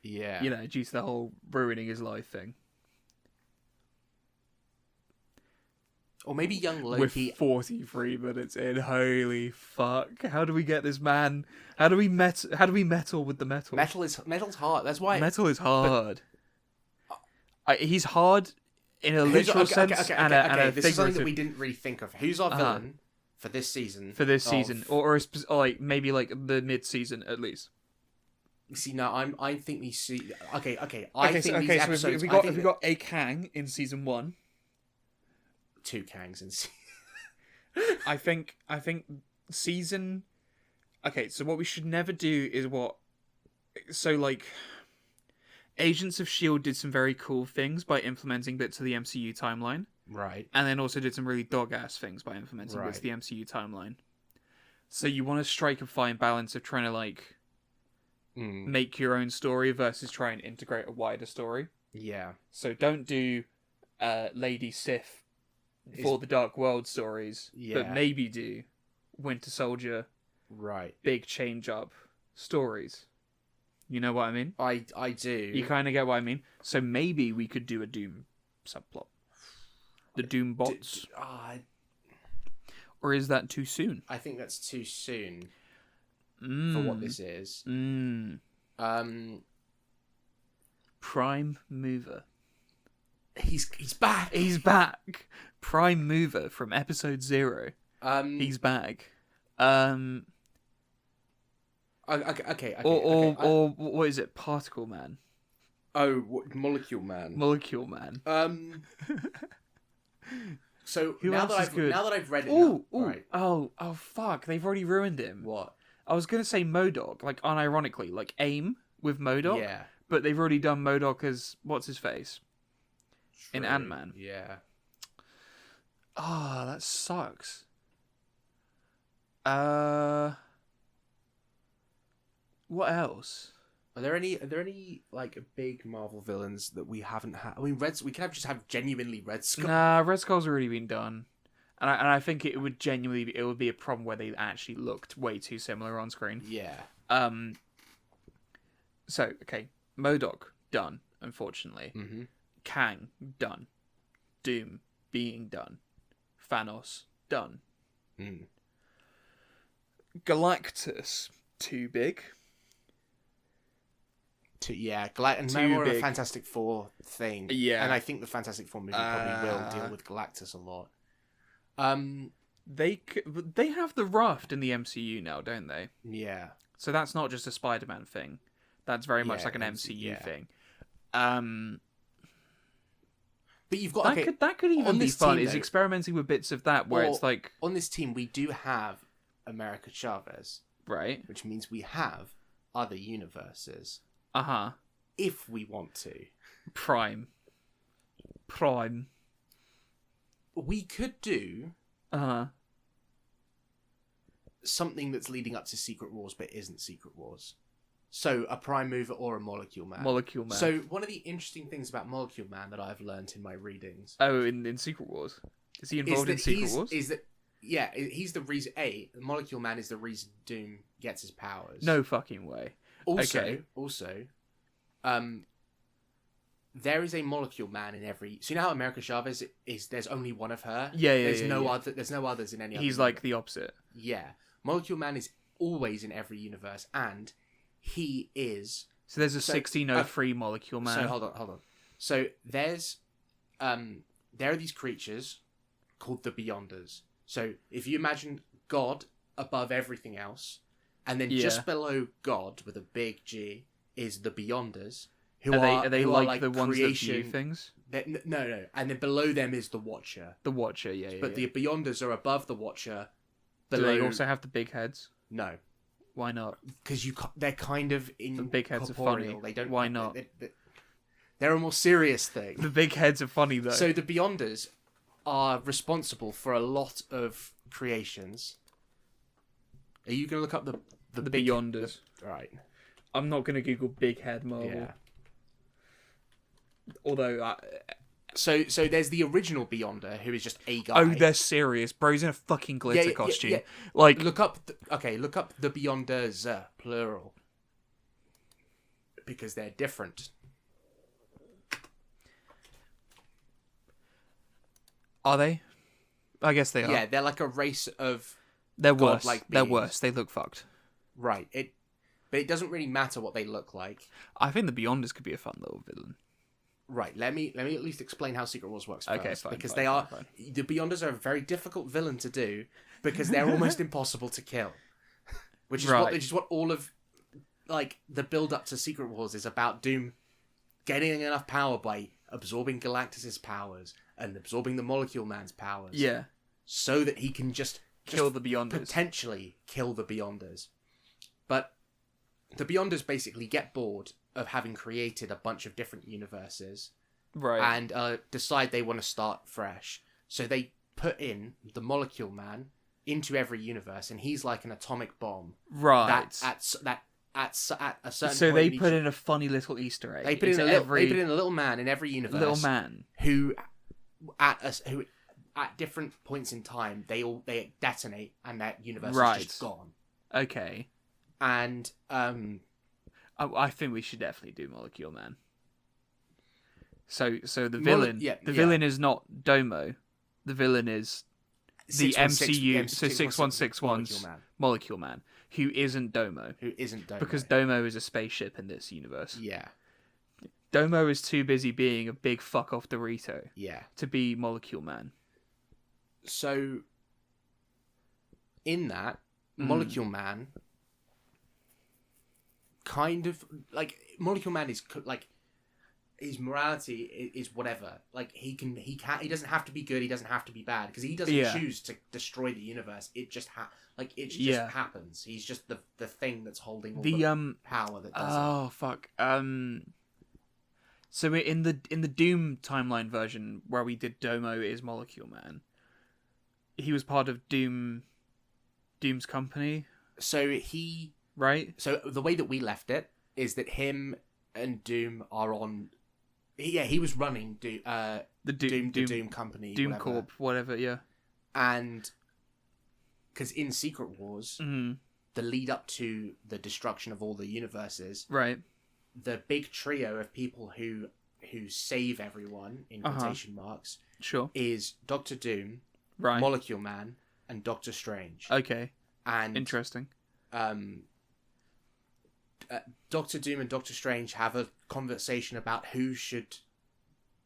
Yeah, due to the whole ruining his life thing. Or maybe young Loki... With 43 minutes in, holy fuck. How do we get this man? How do we metal with the metal? Metal's hard, that's why... Metal is hard. He's hard in a literal sense and a figurative... This is something that we didn't really think of. Who's our villain for this season? Or like maybe like the mid-season at least. See, no, I think these... Okay, so we got a Kang in season 1. 2 Kangs in season. I think season... Okay, so what we should never do is what... So, like... Agents of S.H.I.E.L.D. did some very cool things by implementing bits of the MCU timeline. Right. And then also did some really dog-ass things by implementing bits of the MCU timeline. So you want to strike a fine balance of trying to, like, make your own story versus try and integrate a wider story. Yeah. So don't do Lady Sif for the Dark World stories, but maybe do Winter Soldier, big change-up stories. You know what I mean? I do. You kind of get what I mean? So maybe we could do a Doom subplot. The Doom bots. Or is that too soon? I think that's too soon for what this is. Prime Mover. He's back. He's back. Prime Mover from episode 0. He's back. Okay. Or what is it? Particle Man. Oh, Molecule Man. Molecule Man. So Who now else that is good? Now that I've read it, right. Oh, fuck! They've already ruined him. What? I was gonna say MODOK, like unironically, like AIM with MODOK. Yeah. But they've already done MODOK as what's his face in Ant-Man. Yeah. Ah, that sucks. What else? Are there any like big Marvel villains that we haven't had? I mean, we can just have genuinely Red Skull. Nah, Red Skull's already been done, and I think it would be a problem where they actually looked way too similar on screen. Yeah. So okay, MODOK done. Unfortunately, Kang done. Doom being done. Thanos done. Galactus too big. And more of a Fantastic Four thing. Yeah. And I think the Fantastic Four movie probably will deal with Galactus a lot. They have the Raft in the MCU now, don't they? Yeah. So that's not just a Spider-Man thing. That's very much like an MCU thing. But you've got that could even be fun. Is experimenting with bits of that where it's like on this team we do have America Chavez, right? Which means we have other universes. If we want to. Prime. We could do something that's leading up to Secret Wars but isn't Secret Wars. So a Prime Mover or a Molecule Man. Molecule Man. So one of the interesting things about Molecule Man that I've learned in my readings. Oh, in Secret Wars? Is he involved in Secret Wars? He's the reason. The Molecule Man is the reason Doom gets his powers. No fucking way. Also, there is a Molecule Man in every. So you know how America Chavez is? There's only one of her. There's no others in any. He's other like the opposite. Yeah, Molecule Man is always in every universe, and he is. So there's a 1603 Molecule Man. So hold on. So there's there are these creatures called the Beyonders. So if you imagine God above everything else, and then just below God with a big G is the Beyonders. Are they like the ones that view things? No. And then below them is the Watcher. The Watcher, yeah. But the Beyonders are above the Watcher. Do they also have the big heads? No. Why not? Because they're kind of in. The big heads are funny. They don't. Why not? They're a more serious thing. The big heads are funny though. So the Beyonders are responsible for a lot of creations. Are you gonna look up the big Beyonders? Right. I'm not gonna Google big head Marvel. Yeah. Although. So there's the original Beyonder who is just a guy. Oh, they're serious. Bro's in a fucking glitter costume. Yeah. Like, look up the Beyonders plural because they're different. Are they? I guess they are. Yeah, they're like a race of. They're worse. They're beings. worse. They look fucked. Right. But it doesn't really matter what they look like. I think the Beyonders could be a fun little villain. Right, let me at least explain how Secret Wars works first. Okay, fine. Because fine. The Beyonders are a very difficult villain to do because they're almost impossible to kill. Which is what all of like the build up to Secret Wars is about. Doom getting enough power by absorbing Galactus's powers and absorbing the Molecule Man's powers. Yeah. So that he can just kill the Beyonders. Potentially kill the Beyonders. But the Beyonders basically get bored of having created a bunch of different universes, right, and decide they want to start fresh. So they put in the Molecule Man into every universe, and he's like an atomic bomb. Right. At a certain so point they put in a funny little Easter egg. They put in a little man in every universe. Little man who at different points in time they detonate and that universe is just gone. Okay. And I think we should definitely do Molecule Man. So the villain villain is not Domo. The villain is the MCU. So 6161's Molecule Man, who isn't Domo. Because Domo is a spaceship in this universe. Yeah. Domo is too busy being a big fuck off Dorito. Yeah. To be Molecule Man. So in that, Molecule Man kind of like Molecule Man is like his morality is whatever. Like he doesn't have to be good, he doesn't have to be bad because he doesn't choose to destroy the universe. It just happens. He's just the thing that's holding all the power that does it. Oh fuck. So in the Doom timeline version where we did Domo is Molecule Man, he was part of Doom's company. So he right. So the way that we left it is that him and Doom are on. He was running the Doom company, Doom whatever. Corp, whatever. Yeah. And because in Secret Wars, the lead up to the destruction of all the universes, right? The big trio of people who save everyone in quotation marks, sure, is Doctor Doom, right, Molecule Man, and Doctor Strange. Okay, and interesting. Doctor Doom and Doctor Strange have a conversation about who should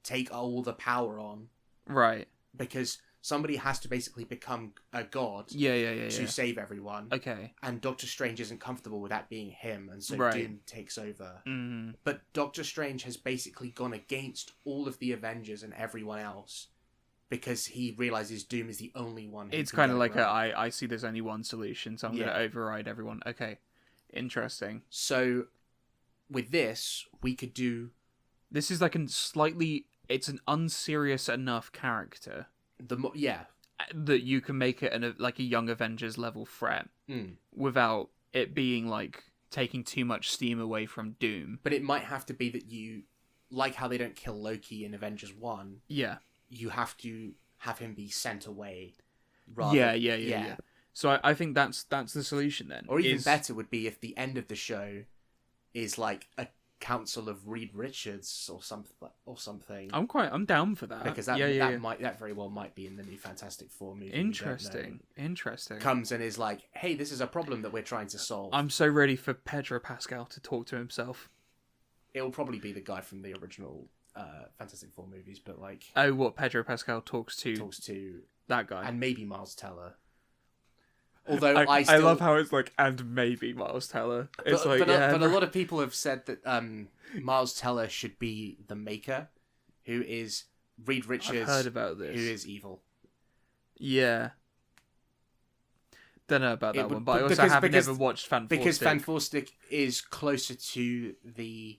take all the power on, right? Because somebody has to basically become a god, to save everyone. Okay, and Doctor Strange isn't comfortable with that being him, and so Doom takes over. Mm-hmm. But Doctor Strange has basically gone against all of the Avengers and everyone else because he realizes Doom is the only one. It's kind of like I see there's only one solution, so I'm going to override everyone. Okay, interesting. So with this, we could do. This is like it's an unserious enough character. That you can make it like a Young Avengers level threat without it being like taking too much steam away from Doom. But it might have to be that you like how they don't kill Loki in Avengers 1. Yeah. You have to have him be sent away. Yeah. So I think that's the solution then. Or even better would be if the end of the show is like a council of Reed Richards or something. I'm down for that because that very well might be in the new Fantastic Four movie. Interesting. Comes and is like, hey, this is a problem that we're trying to solve. I'm so ready for Pedro Pascal to talk to himself. It'll probably be the guy from the original Fantastic Four movies, but like what Pedro Pascal talks to that guy and maybe Miles Teller. Although I love how it's like, and maybe Miles Teller. It's but a lot of people have said that Miles Teller should be the Maker, who is Reed Richards. I've heard about this. Who is evil. Yeah. Don't know about that one, but I also have never watched Fan Four Stick. Because Fan Four Stick is closer to the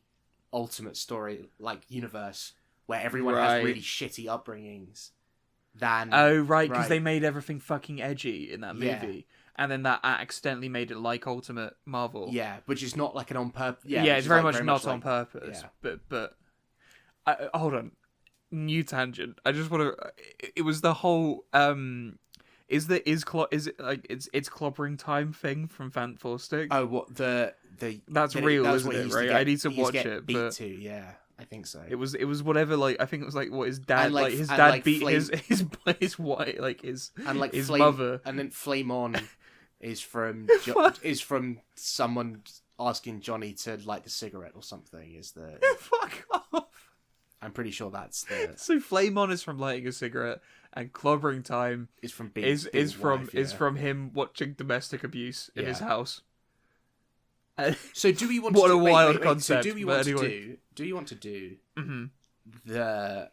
Ultimate Story, like, universe, where everyone has really shitty upbringings. Because they made everything fucking edgy in that movie, and then that accidentally made it like Ultimate Marvel. Yeah, which is not like an on purpose. It's very much not on purpose. Yeah. But hold on, new tangent. I just want to. It was the whole is it like it's clobbering time thing from Fan Four Stick? Oh, what that's real, isn't it? Right, I need to watch it. Beat to, yeah. I think so. It was whatever. Like I think it was like what his dad his dad beat his wife, like his mother, and then Flame On is from someone asking Johnny to light the cigarette or something. Is the fuck off? I'm pretty sure that's the. So Flame On is from lighting a cigarette, and Clobbering Time is from from him watching domestic abuse in his house. So do we want what to a wait, wild wait, concept. So do you want to do the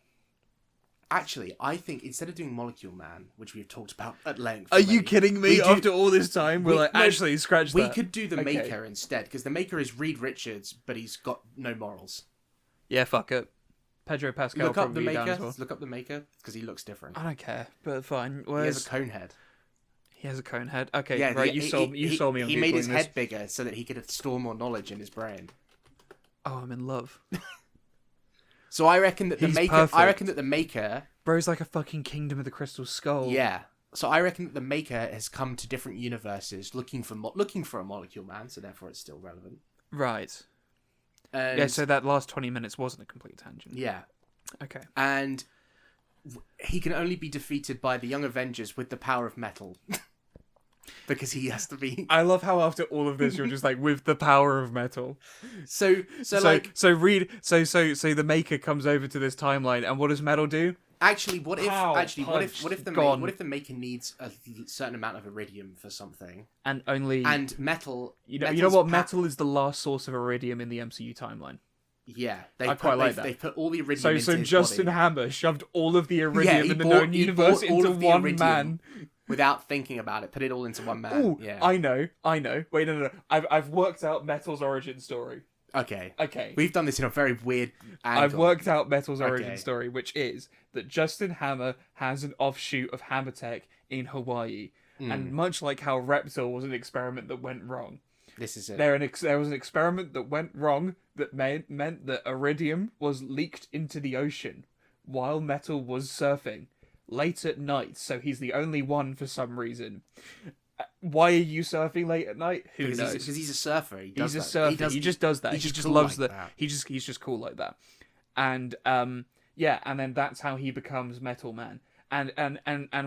Actually, I think instead of doing Molecule Man, which we've talked about at length... Are you kidding me? After all this time, actually, scratch that. We could do the Maker instead, because the Maker is Reed Richards, but he's got no morals. Yeah, fuck it. Pedro Pascal look up the probably Maker. down as well. Look up the Maker, because he looks different. I don't care, but fine. He has a cone head. He has a cone head. Okay, yeah, right. You sold me on He made his this. head bigger so that he could store more knowledge in his brain. Oh, I'm in love. So I reckon that the Maker. Perfect. I reckon that the Maker. Bro's like a fucking Kingdom of the Crystal Skull. Yeah. So I reckon that the Maker has come to different universes looking for a Molecule Man. So therefore, it's still relevant. Right. And yeah. So that last 20 minutes wasn't a complete tangent. Yeah. Okay. And he can only be defeated by the Young Avengers with the power of Mettle. Because he has to be. I love how after all of this you're just like with the power of Mettle. So the Maker comes over to this timeline, and what does Mettle do? What if the Maker needs a certain amount of iridium for something, and Mettle? You know what? Mettle is the last source of iridium in the MCU timeline. Yeah, I quite like that. They put all the iridium. So Justin Hammer shoved all of the iridium in the known universe into one man. Without thinking about it, put it all into one man. Ooh, yeah. I know. Wait, no. I've worked out Metal's origin story. Okay. We've done this in a very weird angle. I've worked out Metal's origin story, which is that Justin Hammer has an offshoot of Hammer Tech in Hawaii. And much like how Reptile was an experiment that went wrong. This is it. There was an experiment that went wrong that meant that iridium was leaked into the ocean while Mettle was surfing. Late at night, so he's the only one for some reason. Why are you surfing late at night? Who knows? Because he's a surfer. He just does that. He just loves that. He's just cool like that. And and then that's how he becomes Metal Man. And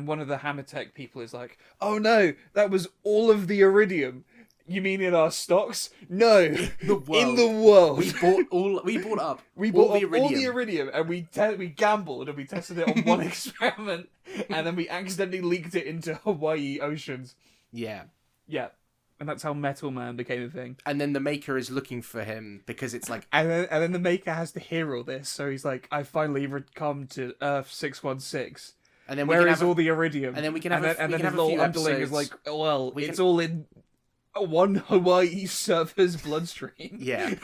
one of the Hammer Tech people is like, "Oh no, that was all of the iridium." You mean in our stocks? No, in the world. We bought all the iridium, and we gambled and we tested it on one experiment, and then we accidentally leaked it into Hawaii oceans. Yeah, and that's how Metal Man became a thing. And then the Maker is looking for him because it's like, and then the Maker has to hear all this, so he's like, "I finally come to Earth 616." And then where is all the iridium? And then we can have a his little little underling is like, "Well, it's all in." One Hawaii surfer's bloodstream. Yeah.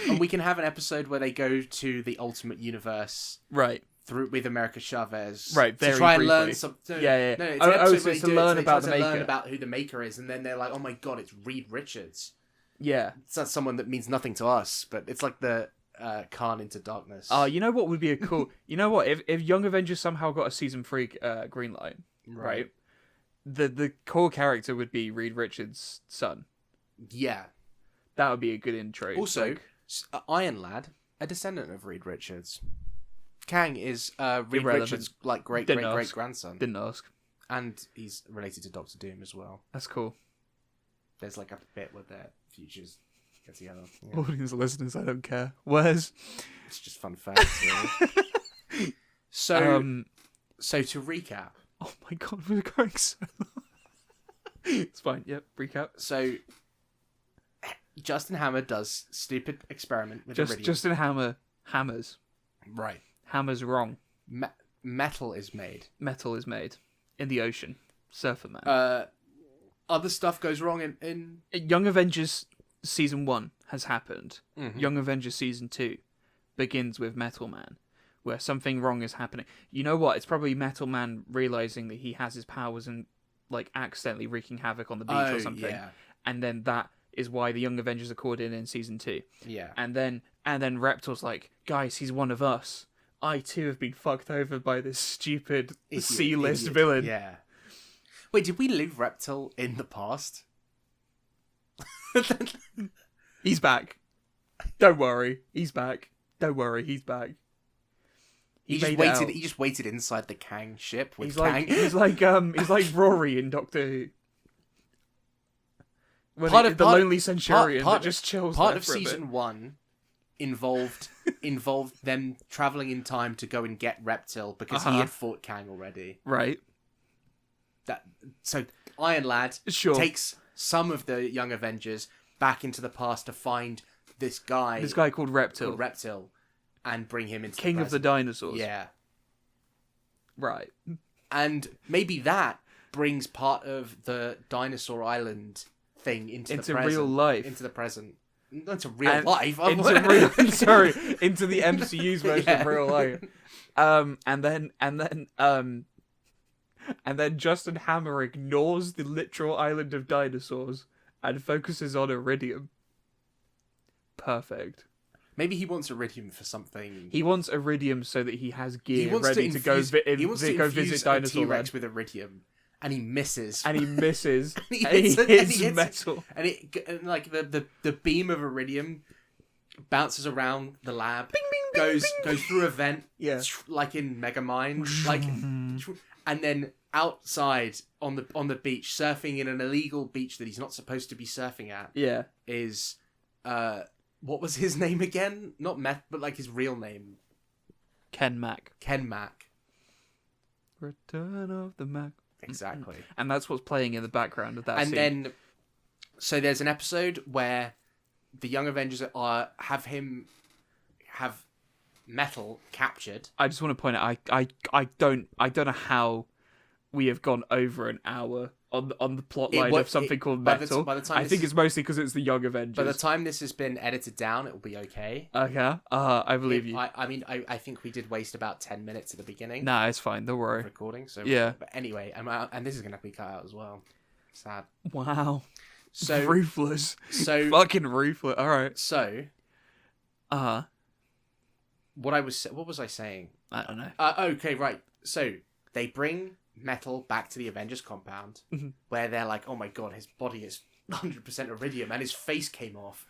And we can have an episode where they go to the Ultimate Universe. Right. With America Chavez. Right, very to try briefly. and learn something. Yeah. No, it's an episode where to learn about the Maker. Learn about who the Maker is, and then they're like, oh my god, it's Reed Richards. Yeah. It's not someone that means nothing to us, but it's like the Khan into Darkness. You know what would be a cool... You know what? If Young Avengers somehow got a season 3 green light, right? The core character would be Reed Richards' son. Yeah. That would be a good intro. Also, Iron Lad, a descendant of Reed Richards. Kang is Reed Richards' great grandson. Didn't ask. And he's related to Doctor Doom as well. That's cool. There's like a bit where their futures get together. Yeah. Audience listeners, I don't care. Where's? It's just fun facts, really. So to recap. Oh my god, we're going so long. It's fine, yep, recap. So, Justin Hammer does stupid experiment with iridium. Justin Hammer hammers. Right. Hammers wrong. Metal is made. Metal is made. In the ocean. Surfer Man. Other stuff goes wrong in... Young Avengers Season 1 has happened. Mm-hmm. Young Avengers Season 2 begins with Metal Man. Where something wrong is happening. You know what? It's probably Metal Man realizing that he has his powers and like accidentally wreaking havoc on the beach or something. Yeah. And then that is why the Young Avengers are called in Season 2. Yeah. And then Reptile's like, guys, he's one of us. I too have been fucked over by this stupid C-list villain. Yeah. Wait, did we leave Reptile in the past? He's back. Don't worry, he's back. Don't worry, he's back. He just waited inside the Kang ship with Kang. He's like Rory in Doctor Who. The lonely Centurion that just chills. Part of season 1 involved them traveling in time to go and get Reptile because he had fought Kang already. Right. So Iron Lad takes some of the Young Avengers back into the past to find this guy called Reptile. And bring him into King the of the Dinosaurs. Yeah. Right. And maybe that brings part of the Dinosaur Island thing into the present. Real life. Into the present. Not into real life. Into the MCU's version of real life. And then Justin Hammer ignores the literal island of dinosaurs and focuses on Iridium. Perfect. Maybe he wants Iridium for something. He wants Iridium so that he has gear ready to go visit Dinosaur T-Rex with Iridium, and he misses. And he misses. and he hits Metal. And like the beam of Iridium bounces around the lab, bing, bing, goes through a vent, yeah, like in Megamind, like, and then outside on the beach, surfing in an illegal beach that he's not supposed to be surfing at. Yeah, is what was his name again? Not Meth, but like his real name. Ken Mack. Return of the Mac. Exactly. And that's what's playing in the background of that scene. And then, so there's an episode where the Young Avengers have Mettle captured. I just want to point out, I don't know how we have gone over an hour on the plot line of something called Mettle. I think it's mostly because it's the Young Avengers. By the time this has been edited down, it will be okay. Okay. I believe you. I think we did waste about 10 minutes at the beginning. Nah, it's fine. Don't worry. Recording. So yeah. But anyway, and this is going to be cut out as well. Sad. Wow. So ruthless. So fucking ruthless. All right. So. What was I saying? I don't know. Okay, right. So they bring Mettle back to the Avengers compound, where they're like, "Oh my god, his body is 100% Iridium, and his face came off."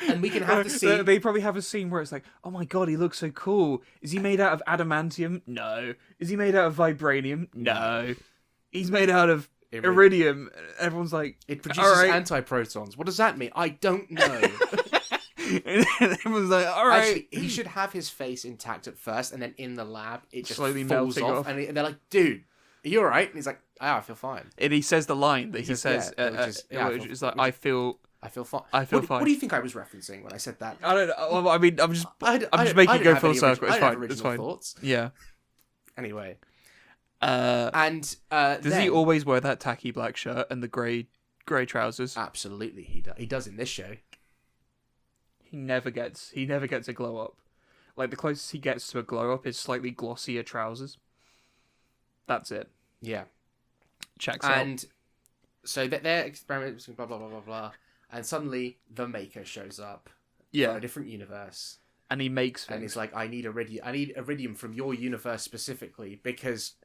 And we can have the scene. They probably have a scene where it's like, "Oh my god, he looks so cool. Is he made out of adamantium? No. Is he made out of vibranium? No. He's made out of Iridium." Everyone's like, "It produces antiprotons. What does that mean? I don't know." And everyone's like, all right. Actually, he should have his face intact at first, and then in the lab, it just slowly falls melting off. And they're like, "Dude, are you all right?" And he's like, "I feel fine." And he says the line that he says, it's like, I feel fine. I feel fine. What do you think I was referencing when I said that? I don't know. I mean, I'm just making you go full circle. It's fine. It's fine. Thoughts. Yeah. Anyway. Does he always wear that tacky black shirt and the grey trousers? Absolutely, he does in this show. He never gets a glow up. Like, the closest he gets to a glow up is slightly glossier trousers. That's it. Yeah. Checks out. And so they're experimenting, blah blah blah blah blah, and suddenly the Maker shows up. Yeah. From a different universe. And he makes things. And he's like, I need Iridium from your universe specifically, because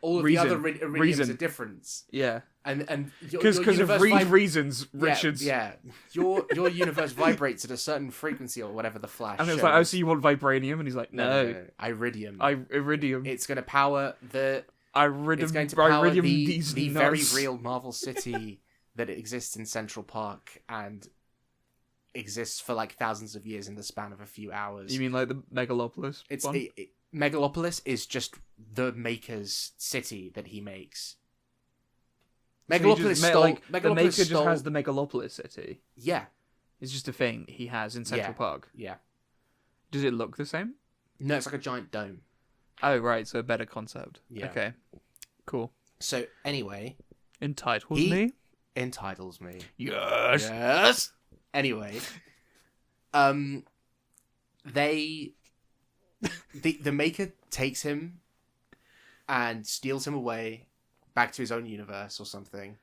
all of the other Iridiums are different. Yeah. And because of reasons, Richards. Yeah. Your universe vibrates at a certain frequency or whatever the Flash. And it's like, oh, so you want vibranium? And he's like, no. Iridium. Iridium. It's going to power the. Iridium. It's going to power Iridium the very real Marvel City that exists in Central Park and exists for like thousands of years in the span of a few hours. You mean like the Megalopolis? Megalopolis is just the Maker's city that he makes. Megalopolis stole... the Maker just has the Megalopolis city? Yeah. It's just a thing he has in Central Park? Yeah. Does it look the same? No, it's like a giant dome. Oh, right, so a better concept. Yeah. Okay, cool. So, anyway... Entitles me? Entitles me. Yes! Yes! Anyway, the Maker takes him and steals him away back to his own universe or something,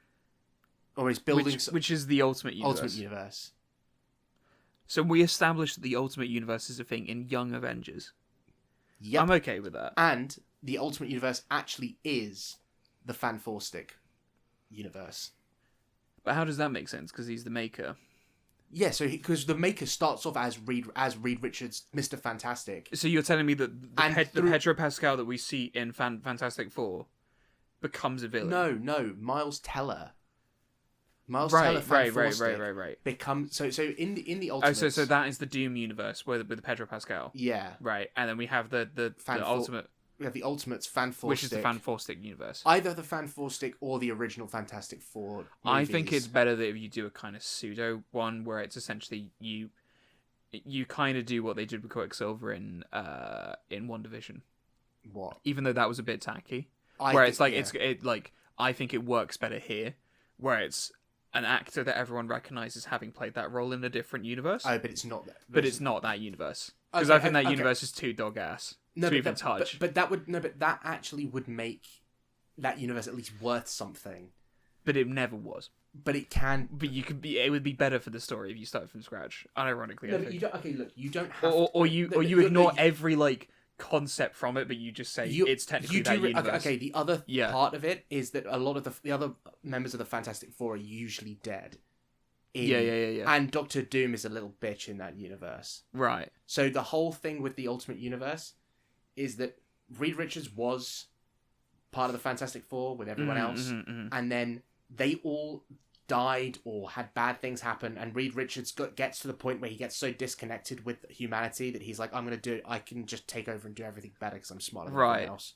or he's building, which is the Ultimate Universe. Ultimate Universe. So we established that the Ultimate Universe is a thing in Young Avengers. Yep. I'm okay with that. And the Ultimate Universe actually is the Fan-Four-Stick universe. But how does that make sense? Because he's the Maker. Yeah, so because the Maker starts off as Reed Richards, Mr. Fantastic. So you're telling me that the Pedro Pascal that we see in Fantastic Four becomes a villain? No, Miles Teller. Right. Becomes so in the Ultimate. Oh, so that is the Doom universe with the Pedro Pascal. Yeah. Right, and then we have the Ultimate. We have the Ultimate's Fan-Four-Stick. Which is the Fan-Four-Stick universe. Either the Fan-Four-Stick or the original Fantastic Four movies. I think it's better that if you do a kind of pseudo one where it's essentially you kind of do what they did with Quicksilver in WandaVision. What? Even though that was a bit tacky. I think it works better here, where it's an actor that everyone recognizes having played that role in a different universe. Oh, but it's not that. But it's not that universe. Because I think that universe is too dog ass to even touch. But that actually would make that universe at least worth something. But it never was. But it can. But it would be better for the story if you started from scratch. Unironically, I think. But you don't. Okay, look, you don't have. Or you ignore every concept from it, but you just say it's technically that universe. Okay, the other part of it is that a lot of the other members of the Fantastic Four are usually dead. Yeah. And Doctor Doom is a little bitch in that universe. Right. So the whole thing with the Ultimate Universe is that Reed Richards was part of the Fantastic Four with everyone else, and then they all died or had bad things happen, and Reed Richards gets to the point where he gets so disconnected with humanity that he's like, I'm going to do it, I can just take over and do everything better because I'm smarter than everyone else.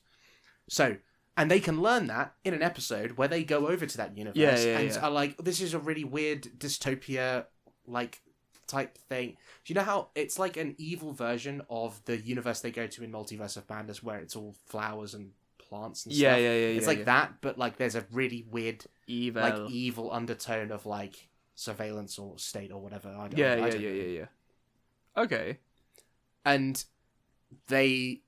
So, and they can learn that in an episode where they go over to that universe and are like, this is a really weird dystopia type thing. Do you know how it's like an evil version of the universe they go to in Multiverse of Madness where it's all flowers and plants and stuff? It's like that, but there's a really weird evil undertone of surveillance or state or whatever. I don't know. Okay. And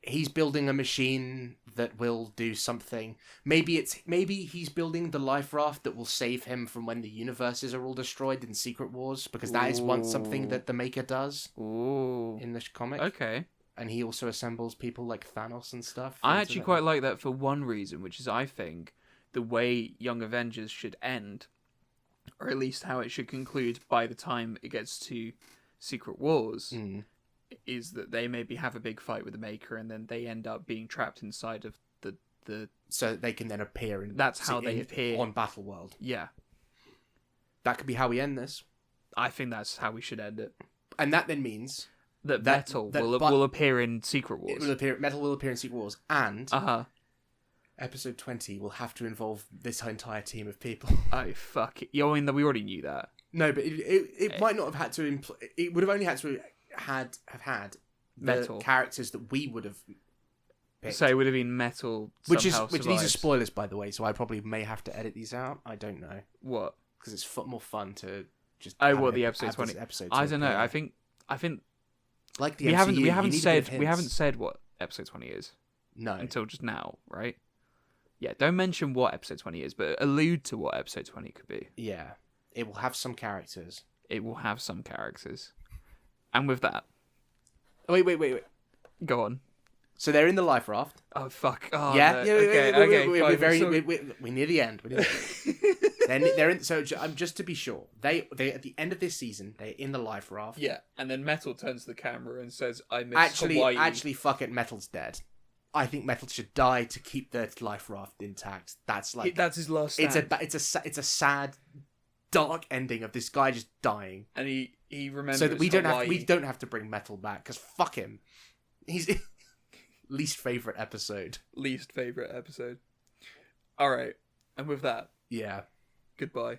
he's building a machine that will do something. Maybe he's building the life raft that will save him from when the universes are all destroyed in Secret Wars, because that is something that the Maker does in the comic. Okay. And he also assembles people like Thanos and stuff. I actually quite like that for one reason, which is I think the way Young Avengers should end, or at least how it should conclude by the time it gets to Secret Wars, is that they maybe have a big fight with the Maker and then they end up being trapped inside of the... So they can then appear That's how they appear. On Battleworld. Yeah. That could be how we end this. I think that's how we should end it. And that then means... That Mettle will appear in Secret Wars. Mettle will appear in Secret Wars, and episode 20 will have to involve this entire team of people. Oh fuck! I mean, we already knew that. No, but it might not have had to. It would have only had to have had Mettle characters that we would have picked. So it would have been Mettle. Which these are spoilers, by the way. So I probably may have to edit these out. I don't know what, because it's more fun to just. The episode 20. I don't know. I think. Like the we MCU, we haven't said what episode 20 is. No. Until just now, right? Yeah, don't mention what episode 20 is, but allude to what episode 20 could be. Yeah. It will have some characters. And with that... Wait. Go on. So they're in the life raft. Oh, fuck. Oh, yeah? No. We're near the end. They're in. So just to be sure, they at the end of this season, they're in the life raft. Yeah, and then Mettle turns to the camera and says, "I miss Hawaii." Actually, fuck it. Mettle's dead. I think Mettle should die to keep the life raft intact. That's his last stand. It's a sad, dark ending of this guy just dying. And he remembers. So that we don't have to bring Mettle back because fuck him. He's least favorite episode. All right, and with that, yeah. Goodbye.